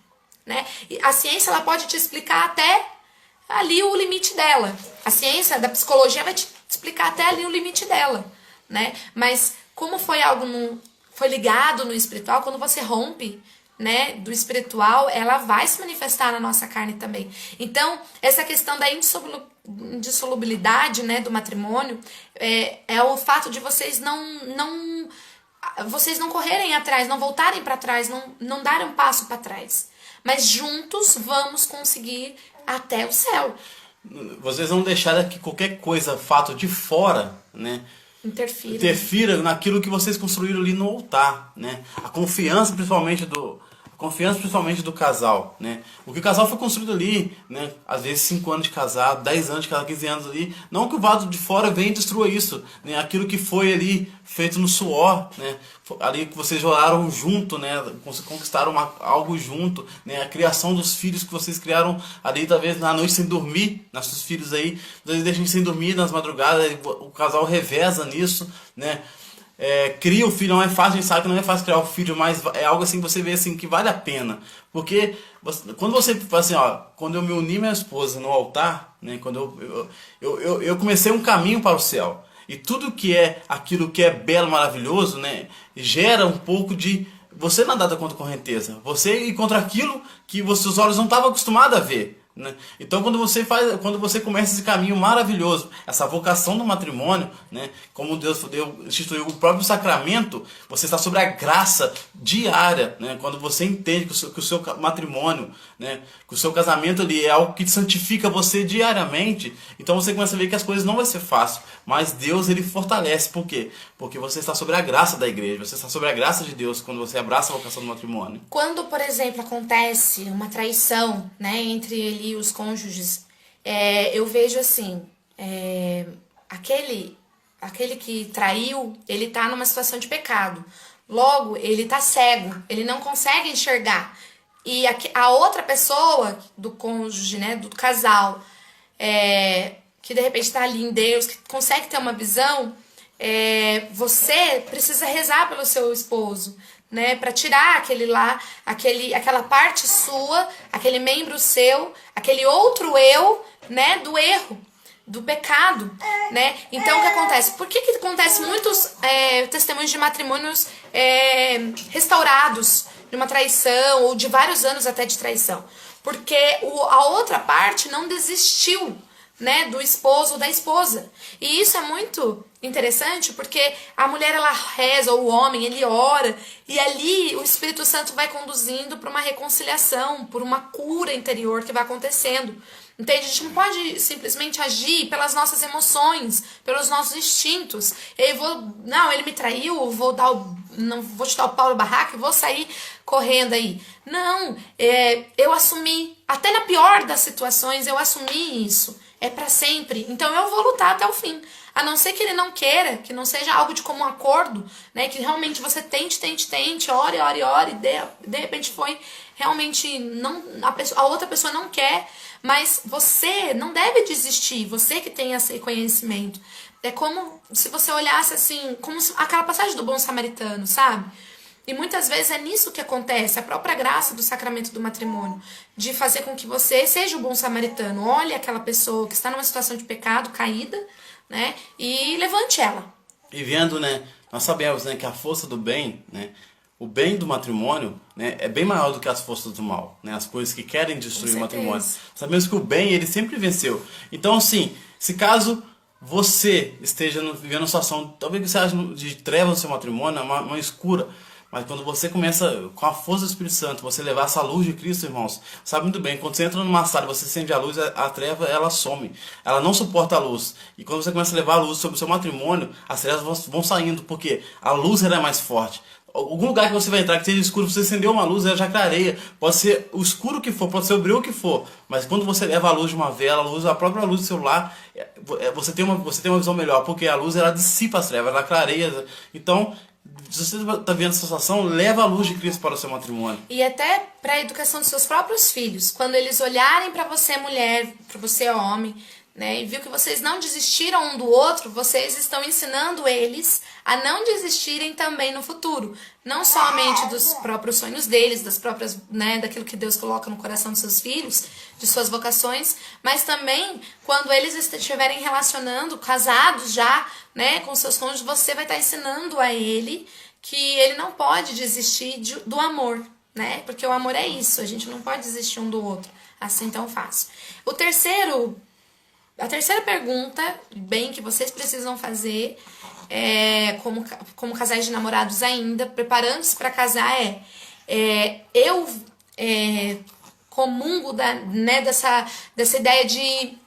Speaker 1: né? E a ciência ela pode te explicar até ali o limite dela. A ciência da psicologia vai te explicar até ali o limite dela, né? Mas como foi algo foi ligado no espiritual, quando você rompe, né, do espiritual, ela vai se manifestar na nossa carne também. Então, essa questão da indissolubilidade, né, do matrimônio, é o fato de vocês vocês não correrem atrás, não voltarem para trás, não darem um passo para trás. mas juntos vamos conseguir até o céu.
Speaker 2: Vocês não deixaram que qualquer coisa, fato de fora, né, interfira naquilo que vocês construíram ali no altar, né? A confiança principalmente do casal, né? O que o casal foi construído ali, né? Às vezes 5 anos de casado, 10 anos de casado, 15 anos ali. Não que o vaso de fora venha e destrua isso, né? Aquilo que foi ali feito no suor, né? Ali que vocês oraram junto, né? Conquistaram algo junto, né? A criação dos filhos que vocês criaram ali, talvez na noite sem dormir, nossos filhos aí, eles deixam sem dormir nas madrugadas, o casal reveza nisso, né? Cria o filho, não é fácil, a gente sabe que não é fácil criar o filho, mas é algo assim que você vê assim que vale a pena. Porque quando você fala assim, ó, quando eu me uni minha esposa no altar, né, quando eu comecei um caminho para o céu. E tudo que é aquilo que é belo, maravilhoso, né, gera um pouco de você nadar contra a correnteza. Você ir contra aquilo que os seus olhos não estavam acostumados a ver. Né? Então quando você começa esse caminho maravilhoso, essa vocação do matrimônio, né? Como Deus instituiu o próprio sacramento, você está sobre a graça diária, né? Quando você entende que o seu matrimônio, né? Que o seu casamento ali é algo que santifica você diariamente, então você começa a ver que as coisas não vão ser fáceis, mas Deus ele fortalece. Por quê? Porque você está sobre a graça da igreja, você está sobre a graça de Deus quando você abraça a vocação do matrimônio.
Speaker 1: Quando, por exemplo, acontece uma traição, né, entre ele e os cônjuges, eu vejo assim, aquele que traiu, ele tá numa situação de pecado. Logo, ele tá cego, ele não consegue enxergar. E a outra pessoa do cônjuge, né, do casal, que de repente tá ali em Deus, que consegue ter uma visão, você precisa rezar pelo seu esposo, né, para tirar aquela parte sua, aquele membro seu, aquele outro eu, né, do erro, do pecado, né? Então o que acontece? Por que acontece muitos testemunhos de matrimônios restaurados de uma traição ou de vários anos até de traição? Porque a outra parte não desistiu, né, do esposo ou da esposa. E isso é muito interessante porque a mulher ela reza, ou o homem ele ora, e ali o Espírito Santo vai conduzindo para uma reconciliação, por uma cura interior que vai acontecendo. Entende? A gente não pode simplesmente agir pelas nossas emoções, pelos nossos instintos. Ele me traiu, não vou te dar o pau na barraca e vou sair correndo aí. Não, eu assumi, até na pior das situações, eu assumi isso. É pra sempre. Então eu vou lutar até o fim. A não ser que ele não queira, que não seja algo de comum acordo, né? Que realmente você tente, ore, de repente foi realmente não a outra pessoa não quer, mas você não deve desistir, você que tem esse conhecimento. É como se você olhasse assim, como aquela passagem do bom samaritano, sabe? E muitas vezes é nisso que acontece, a própria graça do sacramento do matrimônio, de fazer com que você seja o bom samaritano, olhe aquela pessoa que está numa situação de pecado, caída, né, e levante ela.
Speaker 2: E vendo, né, nós sabemos, né, que a força do bem, né, o bem do matrimônio, né, é bem maior do que as forças do mal, né, as coisas que querem destruir o matrimônio. Sabemos que o bem, ele sempre venceu. Então, assim, se caso você esteja vivendo uma situação, talvez que você ache de treva no seu matrimônio, uma escura, mas quando você começa, com a força do Espírito Santo, você levar essa luz de Cristo, irmãos, sabe muito bem, quando você entra numa sala e você acende a luz, a treva, ela some. Ela não suporta a luz. E quando você começa a levar a luz sobre o seu matrimônio, as trevas vão saindo, porque a luz ela é mais forte. Algum lugar que você vai entrar que seja escuro, você acendeu uma luz, ela já clareia. Pode ser o escuro que for, pode ser o breu que for. Mas quando você leva a luz de uma vela, a própria luz do celular, você tem uma visão melhor, porque a luz ela dissipa as trevas, ela clareia. Então, se você está vendo essa situação, leva a luz de Cristo para o seu matrimônio.
Speaker 1: E até para a educação dos seus próprios filhos. Quando eles olharem para você, mulher, para você, homem, né, e viu que vocês não desistiram um do outro, vocês estão ensinando eles a não desistirem também no futuro. Não somente dos próprios sonhos deles, das próprias, né, daquilo que Deus coloca no coração dos seus filhos, de suas vocações, mas também quando eles estiverem relacionando, casados já, né, com seus cônjuges, você vai estar ensinando a ele que ele não pode desistir do amor, né? Porque o amor é isso, a gente não pode desistir um do outro assim tão fácil. A terceira pergunta, bem, que vocês precisam fazer, como casais de namorados ainda, preparando-se para casar, eu comungo dessa ideia de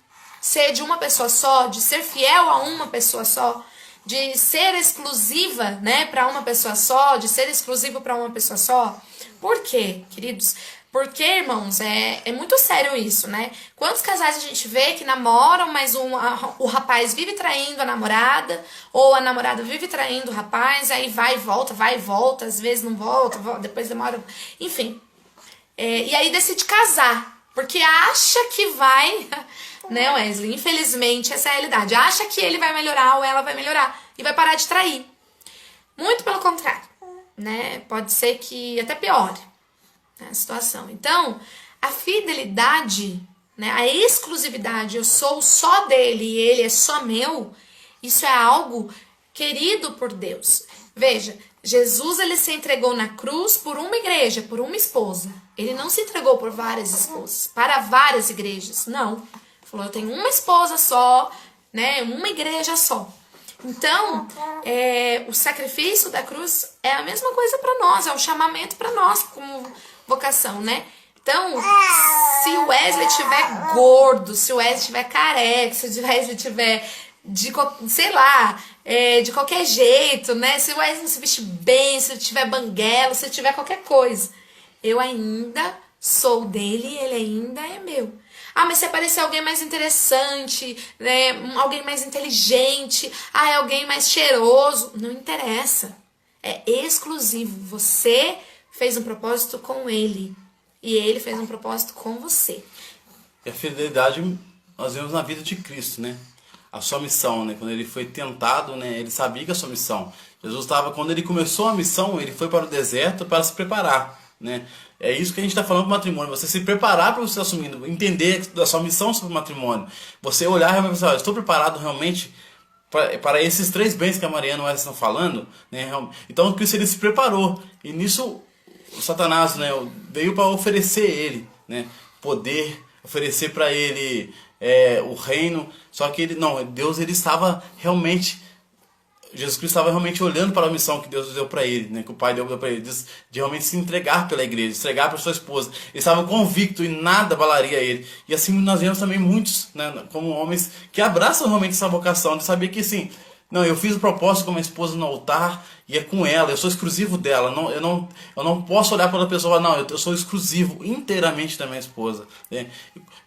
Speaker 1: ser de uma pessoa só, de ser fiel a uma pessoa só, de ser exclusiva, né, para uma pessoa só, de ser exclusivo para uma pessoa só. Por quê, queridos? Porque, irmãos, é muito sério isso, né? Quantos casais a gente vê que namoram, mas o rapaz vive traindo a namorada, ou a namorada vive traindo o rapaz, aí vai e volta, às vezes não volta, depois demora, enfim. E aí decide casar, porque acha que vai, né, Wesley? Infelizmente, essa é a realidade. Acha que ele vai melhorar ou ela vai melhorar e vai parar de trair. Muito pelo contrário, né? Pode ser que até piore a situação. Então, a fidelidade, né, a exclusividade, eu sou só dele e ele é só meu, isso é algo querido por Deus. Veja, Jesus, ele se entregou na cruz por uma igreja, por uma esposa. Ele não se entregou por várias esposas, para várias igrejas, não. Ele falou, eu tenho uma esposa só, né, uma igreja só. Então, o sacrifício da cruz é a mesma coisa para nós, é um chamamento para nós como vocação, né? Então, se o Wesley estiver gordo, se o Wesley estiver careca, se o Wesley estiver sei lá, de qualquer jeito, né? Se o Wesley não se vestir bem, se ele tiver banguela, se ele tiver qualquer coisa, eu ainda sou dele e ele ainda é meu. Ah, mas se aparecer alguém mais interessante, né, alguém mais inteligente, é alguém mais cheiroso, não interessa. É exclusivo. Você fez um propósito com ele e ele fez um propósito com você.
Speaker 2: E a fidelidade nós vemos na vida de Cristo, né? A sua missão, né? Quando ele foi tentado, né? Ele sabia que a sua missão. Jesus estava, quando ele começou a missão, ele foi para o deserto para se preparar, né? É isso que a gente está falando para o matrimônio. Você se preparar para você assumir, entender da sua missão sobre o matrimônio. Você olhar realmente e pensar, estou preparado realmente para esses 3 bens que a Mariana e o Wesley estão falando, né? Então, o Cristo, ele se preparou. E nisso, o Satanás, né, veio para oferecer ele, né, poder, oferecer para ele o reino. Só que Deus, ele estava realmente, Jesus Cristo estava realmente olhando para a missão que Deus deu para ele, né, que o Pai deu para ele, de realmente se entregar pela igreja, se entregar para sua esposa. Ele estava convicto e nada abalaria ele. E assim nós vemos também muitos, né, como homens que abraçam realmente essa vocação, de saber que assim, não, eu fiz o propósito com a minha esposa no altar e é com ela, eu sou exclusivo dela. Eu não posso olhar para outra pessoa e falar, não, eu sou exclusivo inteiramente da minha esposa, né?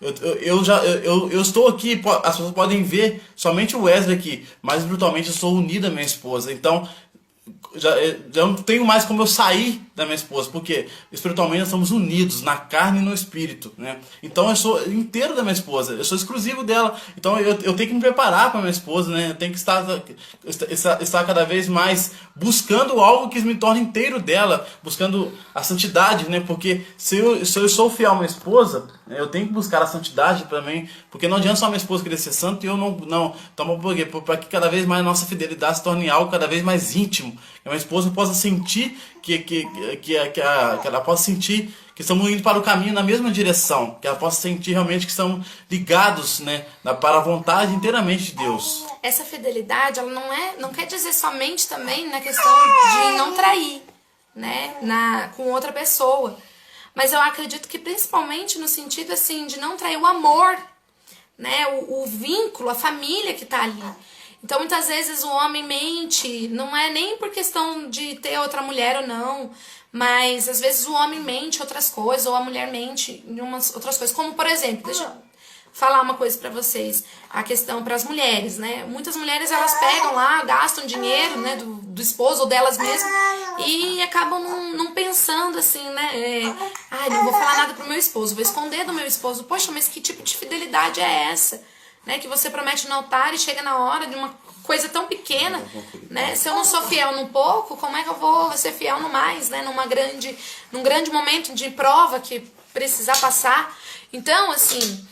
Speaker 2: Eu estou aqui, as pessoas podem ver somente o Wesley aqui, mas brutalmente eu sou unido à minha esposa. Então, já não tenho mais como eu sair da minha esposa, porque espiritualmente nós estamos unidos na carne e no espírito, né? Então eu sou inteiro da minha esposa, eu sou exclusivo dela. Então eu tenho que me preparar para minha esposa, né? Eu tenho que estar cada vez mais buscando algo que me torne inteiro dela, buscando a santidade, né? Porque se eu sou fiel à minha esposa, eu tenho que buscar a santidade para mim, porque não adianta só minha esposa querer ser santa e eu não. Então, para que cada vez mais a nossa fidelidade se torne algo cada vez mais íntimo, que a minha esposa possa sentir que ela possa sentir que estamos indo para o caminho na mesma direção, que ela possa sentir realmente que estamos ligados, né, para a vontade inteiramente de Deus.
Speaker 1: Essa fidelidade, ela não quer dizer somente também na questão de não trair, né, com outra pessoa. Mas eu acredito que principalmente no sentido assim de não trair o amor, né, o vínculo, a família que está ali. Então muitas vezes o homem mente, não é nem por questão de ter outra mulher ou não, mas às vezes o homem mente outras coisas, ou a mulher mente em umas outras coisas. Como por exemplo, deixa eu falar uma coisa pra vocês, a questão para as mulheres, né? Muitas mulheres, elas pegam lá, gastam dinheiro, né, do esposo ou delas mesmas e acabam não pensando assim, né? Não vou falar nada pro meu esposo, vou esconder do meu esposo. Poxa, mas que tipo de fidelidade é essa? Né, que você promete no altar e chega na hora de uma coisa tão pequena, né? Se eu não sou fiel no pouco, como é que eu vou ser fiel no mais, né? Num grande momento de prova que precisar passar. Então, assim,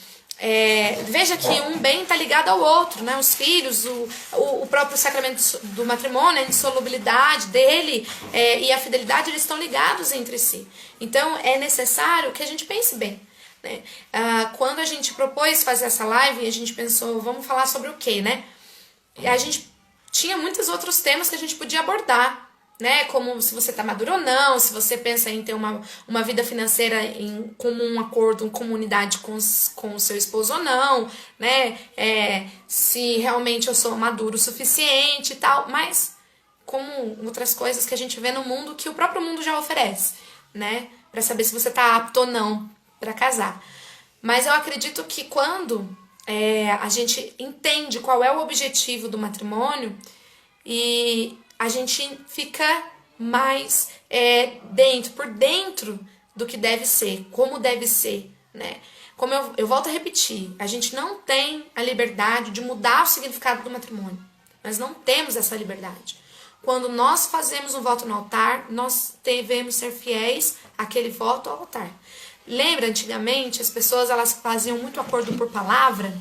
Speaker 1: veja que um bem está ligado ao outro, né? Os filhos, o próprio sacramento do matrimônio, a insolubilidade dele e a fidelidade, eles estão ligados entre si. Então, é necessário que a gente pense bem. Quando a gente propôs fazer essa live, a gente pensou, vamos falar sobre o quê, né? E a gente tinha muitos outros temas que a gente podia abordar, né? Como se você tá maduro ou não, se você pensa em ter uma vida financeira em comum acordo, em comunidade com o seu esposo ou não, né? Se realmente eu sou maduro o suficiente e tal, mas como outras coisas que a gente vê no mundo que o próprio mundo já oferece, né? Pra saber se você tá apto ou não pra casar. Mas eu acredito que quando a gente entende qual é o objetivo do matrimônio e a gente fica mais por dentro do que deve ser, como deve ser, né? Como eu volto a repetir, a gente não tem a liberdade de mudar o significado do matrimônio. Nós não temos essa liberdade. Quando nós fazemos um voto no altar, nós devemos ser fiéis àquele voto ao altar. Lembra, antigamente, as pessoas elas faziam muito acordo por palavra?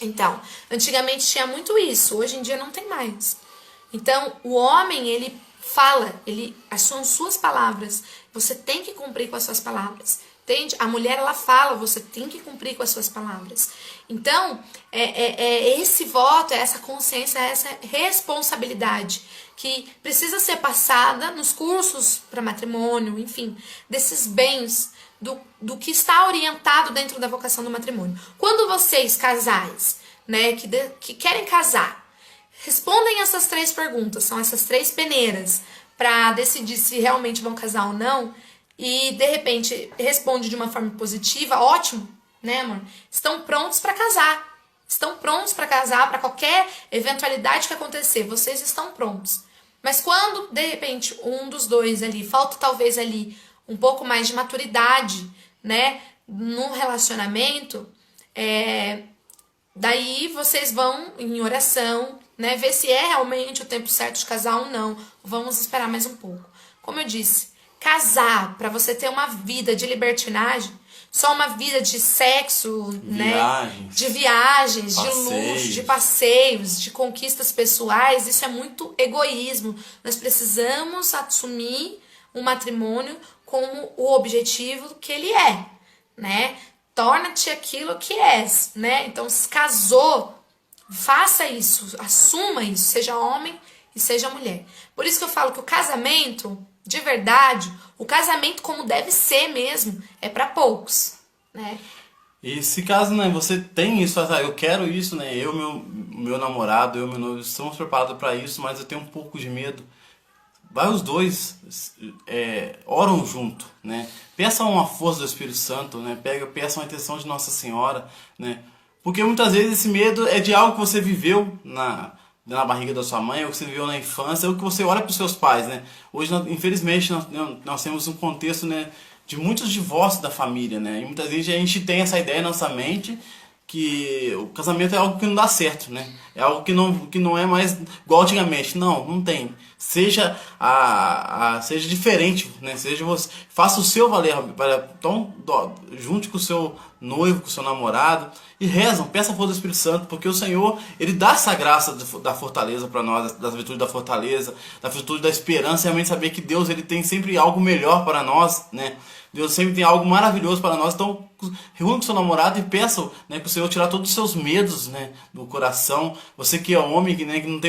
Speaker 1: Então, antigamente tinha muito isso, hoje em dia não tem mais. Então, o homem, ele fala, são suas palavras, você tem que cumprir com as suas palavras. Entende? A mulher, ela fala, você tem que cumprir com as suas palavras. Então, esse voto, essa consciência, essa responsabilidade que precisa ser passada nos cursos para matrimônio, enfim, desses bens, do que está orientado dentro da vocação do matrimônio. Quando vocês, casais, né, que querem casar, respondem essas 3 perguntas, são essas 3 peneiras, para decidir se realmente vão casar ou não, e de repente responde de uma forma positiva, ótimo, né, amor? Estão prontos para casar. Estão prontos para casar, para qualquer eventualidade que acontecer, vocês estão prontos. Mas quando, de repente, um dos dois ali, falta talvez ali um pouco mais de maturidade, né, no relacionamento, daí vocês vão em oração, né, ver se é realmente o tempo certo de casar ou não. Vamos esperar mais um pouco. Como eu disse, casar para você ter uma vida de libertinagem, só uma vida de sexo, né, de viagens, de luxo, de passeios, de conquistas pessoais, isso é muito egoísmo. Nós precisamos assumir um matrimônio como o objetivo que ele é, né? Torna-te aquilo que és, né? Então, se casou, faça isso, assuma isso, seja homem e seja mulher. Por isso que eu falo que o casamento, de verdade, o casamento como deve ser mesmo, é para poucos, né?
Speaker 2: E se caso, né, você tem isso, eu quero isso, né? Eu, meu namorado, meu noivo, estamos preparados para isso, mas eu tenho um pouco de medo. Vai os dois, oram junto, né? Peçam uma força do Espírito Santo, né? Peçam a intenção de Nossa Senhora, né? Porque muitas vezes esse medo é de algo que você viveu na barriga da sua mãe, ou que você viveu na infância, ou que você olha para os seus pais, né? Hoje, infelizmente, nós temos um contexto, né, de muitos divórcios da família, né? E muitas vezes a gente tem essa ideia na nossa mente que o casamento é algo que não dá certo, né? É algo que não é mais igual antigamente. Não tem. Seja seja diferente, né? Seja você, faça o seu valer, então junte com o seu noivo, com o seu namorado e rezam, peça a força do Espírito Santo, porque o Senhor, ele dá essa graça da fortaleza para nós, das virtudes da fortaleza, da virtude da esperança, realmente saber que Deus, ele tem sempre algo melhor para nós, né? Deus sempre tem algo maravilhoso para nós. Então, reúne com seu namorado e peça, né, para o Senhor tirar todos os seus medos, né, do coração. Você que é homem, que, né, que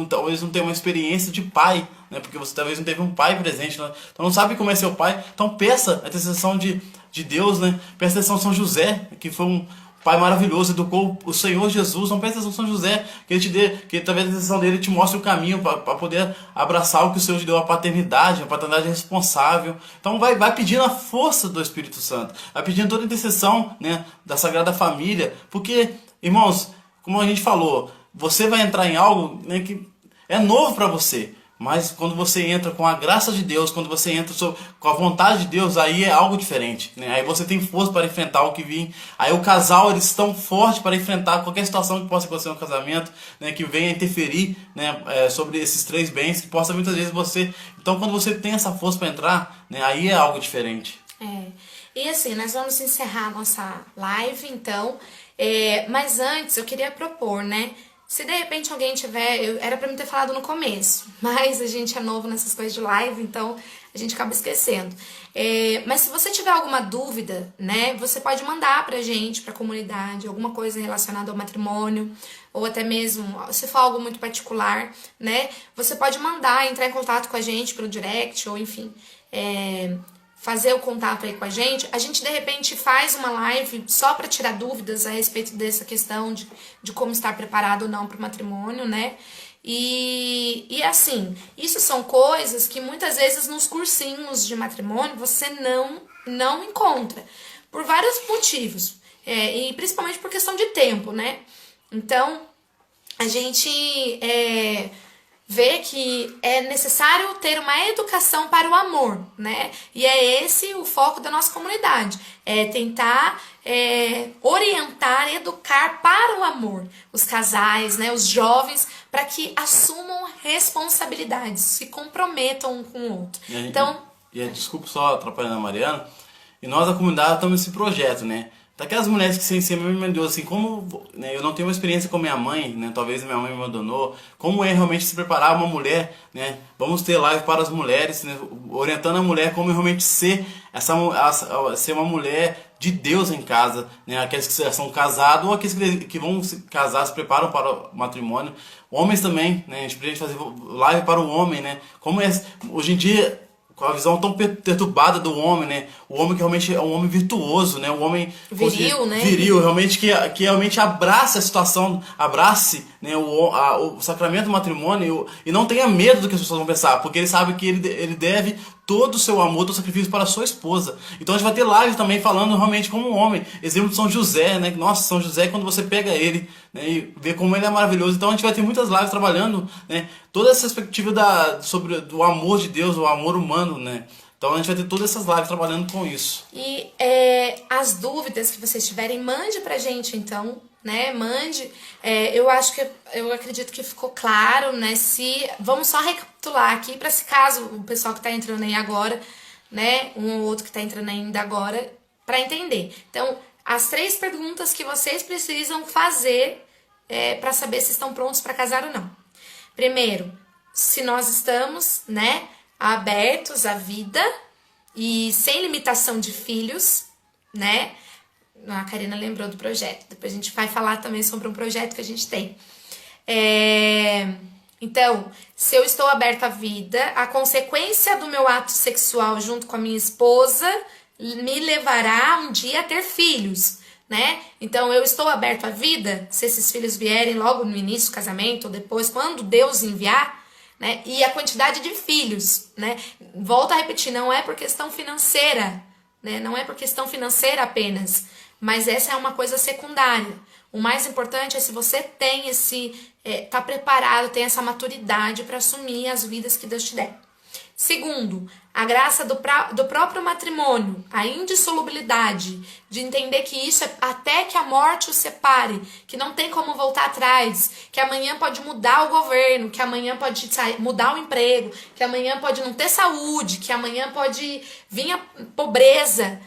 Speaker 2: talvez não tenha uma experiência de pai, né, porque você talvez não teve um pai presente, né, então não sabe como é seu pai. Então, peça a intercessão de Deus, né, peça a intercessão de São José, que foi um pai maravilhoso, educou o Senhor Jesus. Não peça a São José, que ele te dê, que através da intercessão dele te mostre o caminho para poder abraçar o que o Senhor te deu, a paternidade responsável. Então vai pedindo a força do Espírito Santo, vai pedindo toda a intercessão, né, da Sagrada Família, porque, irmãos, como a gente falou, você vai entrar em algo, né, que é novo para você. Mas quando você entra com a graça de Deus, quando você entra com a vontade de Deus, aí é algo diferente, né? Aí você tem força para enfrentar o que vir. Aí o casal, eles estão fortes para enfrentar qualquer situação que possa acontecer no casamento, né? Que venha interferir, né? Sobre esses 3 bens, que possa muitas vezes você... Então quando você tem essa força para entrar, né? Aí é algo diferente.
Speaker 1: E assim, nós vamos encerrar a nossa live, então. Mas antes eu queria propor, né? Se de repente alguém tiver, era pra me ter falado no começo, mas a gente é novo nessas coisas de live, então a gente acaba esquecendo. Mas se você tiver alguma dúvida, né, você pode mandar pra gente, pra comunidade, alguma coisa relacionada ao matrimônio, ou até mesmo, se for algo muito particular, né, você pode mandar, entrar em contato com a gente pelo direct, ou enfim, fazer o contato aí com a gente de repente faz uma live só para tirar dúvidas a respeito dessa questão de como estar preparado ou não para o matrimônio, né? E assim, isso são coisas que muitas vezes nos cursinhos de matrimônio você não encontra, por vários motivos, e principalmente por questão de tempo, né? Então, a gente vê que é necessário ter uma educação para o amor, né? E é esse o foco da nossa comunidade, é tentar orientar, educar para o amor os casais, né, os jovens, para que assumam responsabilidades, se comprometam um com o outro.
Speaker 2: Desculpa só atrapalhando a Mariana, e nós da comunidade estamos nesse projeto, né? Daquelas mulheres que sempre me mandou assim, como, né, eu não tenho uma experiência com minha mãe, né, talvez minha mãe me abandonou, como é realmente se preparar uma mulher, né, vamos ter live para as mulheres, né, orientando a mulher como realmente ser uma mulher de Deus em casa, né, aqueles que já são casados ou aqueles que vão se casar, se preparam para o matrimônio, homens também, né, a gente precisa fazer live para o homem, né, como é, hoje em dia, com a visão tão perturbada do homem, né? O homem que realmente é um homem virtuoso, né? Um homem
Speaker 1: viril, né?
Speaker 2: Viril, realmente que realmente abrace a situação, abrace, né, o sacramento do matrimônio e não tenha medo do que as pessoas vão pensar, porque ele sabe que ele deve todo o seu amor, todo o sacrifício para a sua esposa. Então a gente vai ter live também falando realmente como um homem. Exemplo de São José, né? Nossa, São José, quando você pega ele, né, e vê como ele é maravilhoso. Então a gente vai ter muitas lives trabalhando, né, toda essa perspectiva do amor de Deus, o amor humano, né? Então a gente vai ter todas essas lives trabalhando com isso.
Speaker 1: E as dúvidas que vocês tiverem, mande pra gente então, né? Mande. Eu acredito que ficou claro, né? Vamos só recapitular aqui para se caso o pessoal que tá entrando aí agora, né? Um ou outro que tá entrando ainda agora, para entender. Então, as 3 perguntas que vocês precisam fazer para saber se estão prontos para casar ou não. Primeiro, se nós estamos, né, abertos à vida e sem limitação de filhos, né? A Karina lembrou do projeto. Depois a gente vai falar também sobre um projeto que a gente tem. Então, se eu estou aberta à vida, a consequência do meu ato sexual junto com a minha esposa me levará um dia a ter filhos, né? Então, eu estou aberto à vida, se esses filhos vierem logo no início do casamento ou depois, quando Deus enviar, né? E a quantidade de filhos, né? Volto a repetir, não é por questão financeira, né? Não é por questão financeira apenas, mas essa é uma coisa secundária. O mais importante é se você tem tá preparado, tem essa maturidade para assumir as vidas que Deus te der. Segundo, a graça do próprio matrimônio, a indissolubilidade, de entender que isso é até que a morte o separe, que não tem como voltar atrás, que amanhã pode mudar o governo, que amanhã pode mudar o emprego, que amanhã pode não ter saúde, que amanhã pode vir a pobreza,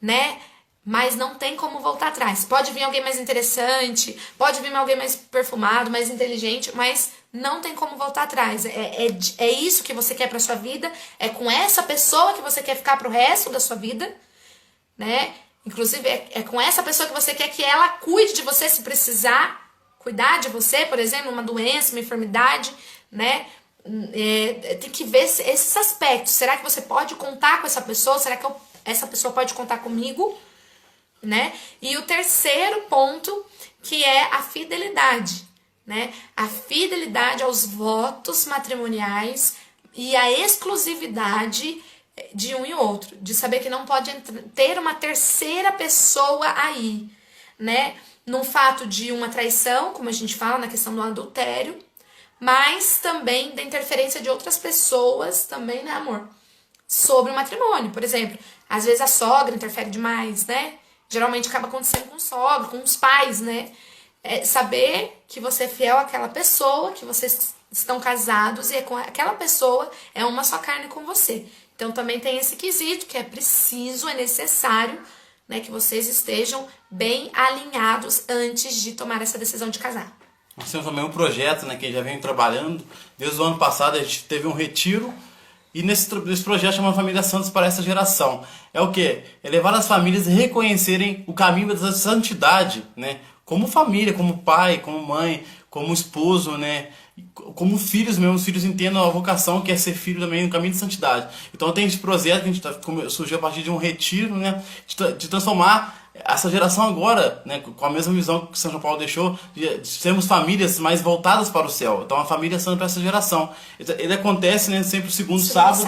Speaker 1: né? Mas não tem como voltar atrás. Pode vir alguém mais interessante, pode vir alguém mais perfumado, mais inteligente, mas não tem como voltar atrás. É isso que você quer pra sua vida, é com essa pessoa que você quer ficar pro resto da sua vida, né? Inclusive, é com essa pessoa que você quer que ela cuide de você se precisar cuidar de você, por exemplo, uma doença, uma enfermidade, né? Tem que ver esses aspectos. Será que você pode contar com essa pessoa? Será que essa pessoa pode contar comigo? Né? E o terceiro ponto, que é a fidelidade, né? A fidelidade aos votos matrimoniais e a exclusividade de um e outro, de saber que não pode ter uma terceira pessoa aí, né? Num fato de uma traição, como a gente fala na questão do adultério, mas também da interferência de outras pessoas também, né, amor? Sobre o matrimônio, por exemplo, às vezes a sogra interfere demais, né? Geralmente acaba acontecendo com o sogro, com os pais, né? Saber que você é fiel àquela pessoa, que vocês estão casados e com aquela pessoa é uma só carne com você. Então também tem esse quesito que é preciso, é necessário, né, que vocês estejam bem alinhados antes de tomar essa decisão de casar.
Speaker 2: Nós temos também um projeto, né, que já vem trabalhando. Desde o ano passado a gente teve um retiro. E nesse projeto chama Família Santos para essa geração. É o quê? É levar as famílias a reconhecerem o caminho da santidade, né? Como família, como pai, como mãe, como esposo, né? Como filhos mesmo, os filhos entendam a vocação que é ser filho também no caminho de santidade. Então tem esse projeto que a gente surgiu a partir de um retiro, né? De transformar essa geração agora, né, com a mesma visão que São João Paulo deixou, de sermos famílias mais voltadas para o céu. Então a família santa para essa geração. Ele acontece, né, sempre o segundo sábado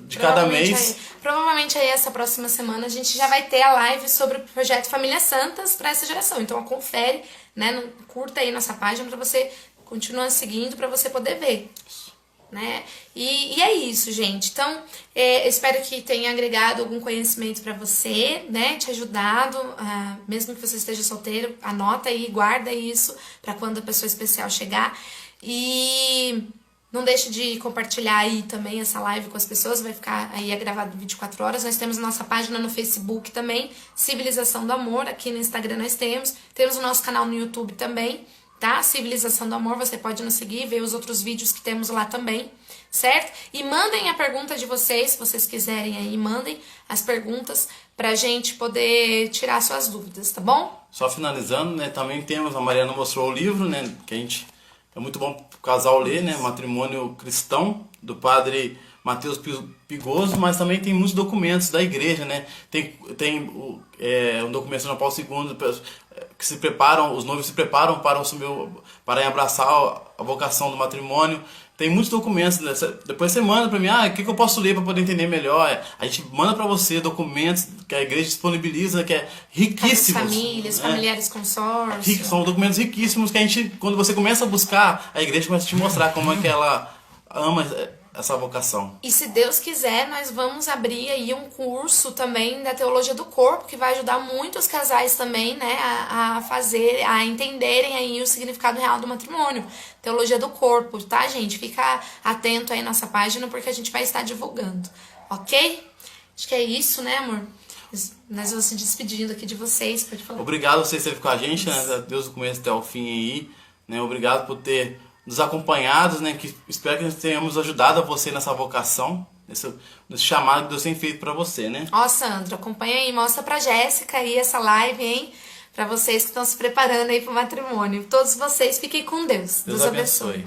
Speaker 2: de cada mês.
Speaker 1: Provavelmente aí essa próxima semana a gente já vai ter a live sobre o projeto Famílias Santas para essa geração. Então confere, né, curta aí nossa página para você continuar seguindo, para você poder ver. Né? E é isso, gente. Então, espero que tenha agregado algum conhecimento para você, né? Te ajudado, mesmo que você esteja solteiro, anota aí, guarda isso para quando a pessoa especial chegar. E não deixe de compartilhar aí também essa live com as pessoas, vai ficar aí gravado 24 horas. Nós temos nossa página no Facebook também, Civilização do Amor, aqui no Instagram nós temos o nosso canal no YouTube também, tá? Civilização do Amor, você pode nos seguir, ver os outros vídeos que temos lá também, certo? E mandem a pergunta de vocês, se vocês quiserem aí, mandem as perguntas pra gente poder tirar suas dúvidas, tá bom?
Speaker 2: Só finalizando, né, também temos, a Mariana mostrou o livro, né, que a gente, é muito bom pro casal ler, né, Matrimônio Cristão, do padre Mateus Pigoso, mas também tem muitos documentos da igreja, né, tem um documento de João Paulo II, que se preparam, os noivos se preparam para abraçar a vocação do matrimônio. Tem muitos documentos, né? Depois você manda para mim, o que eu posso ler para poder entender melhor? A gente manda para você documentos que a igreja disponibiliza, que é riquíssimos.
Speaker 1: Famílias, familiares consórcio.
Speaker 2: São documentos riquíssimos que a gente, quando você começa a buscar, a igreja começa a te mostrar como é que ela ama essa vocação.
Speaker 1: E se Deus quiser, nós vamos abrir aí um curso também da Teologia do Corpo, que vai ajudar muitos casais também, né, a entenderem aí o significado real do matrimônio. Teologia do Corpo, tá, gente? Fica atento aí na nossa página, porque a gente vai estar divulgando, ok? Acho que é isso, né, amor? Nós vamos se despedindo aqui de vocês, pode falar.
Speaker 2: Obrigado a vocês terem ficado com a gente, né, Deus do começo até o fim aí, né, obrigado por ter nos acompanhados, né? Que espero que nós tenhamos ajudado a você nessa vocação, nesse chamado que Deus tem feito pra você, né?
Speaker 1: Ó, Sandra, acompanha aí, mostra pra Jéssica aí essa live, hein? Pra vocês que estão se preparando aí pro matrimônio. Todos vocês, fiquem com Deus.
Speaker 2: Deus abençoe.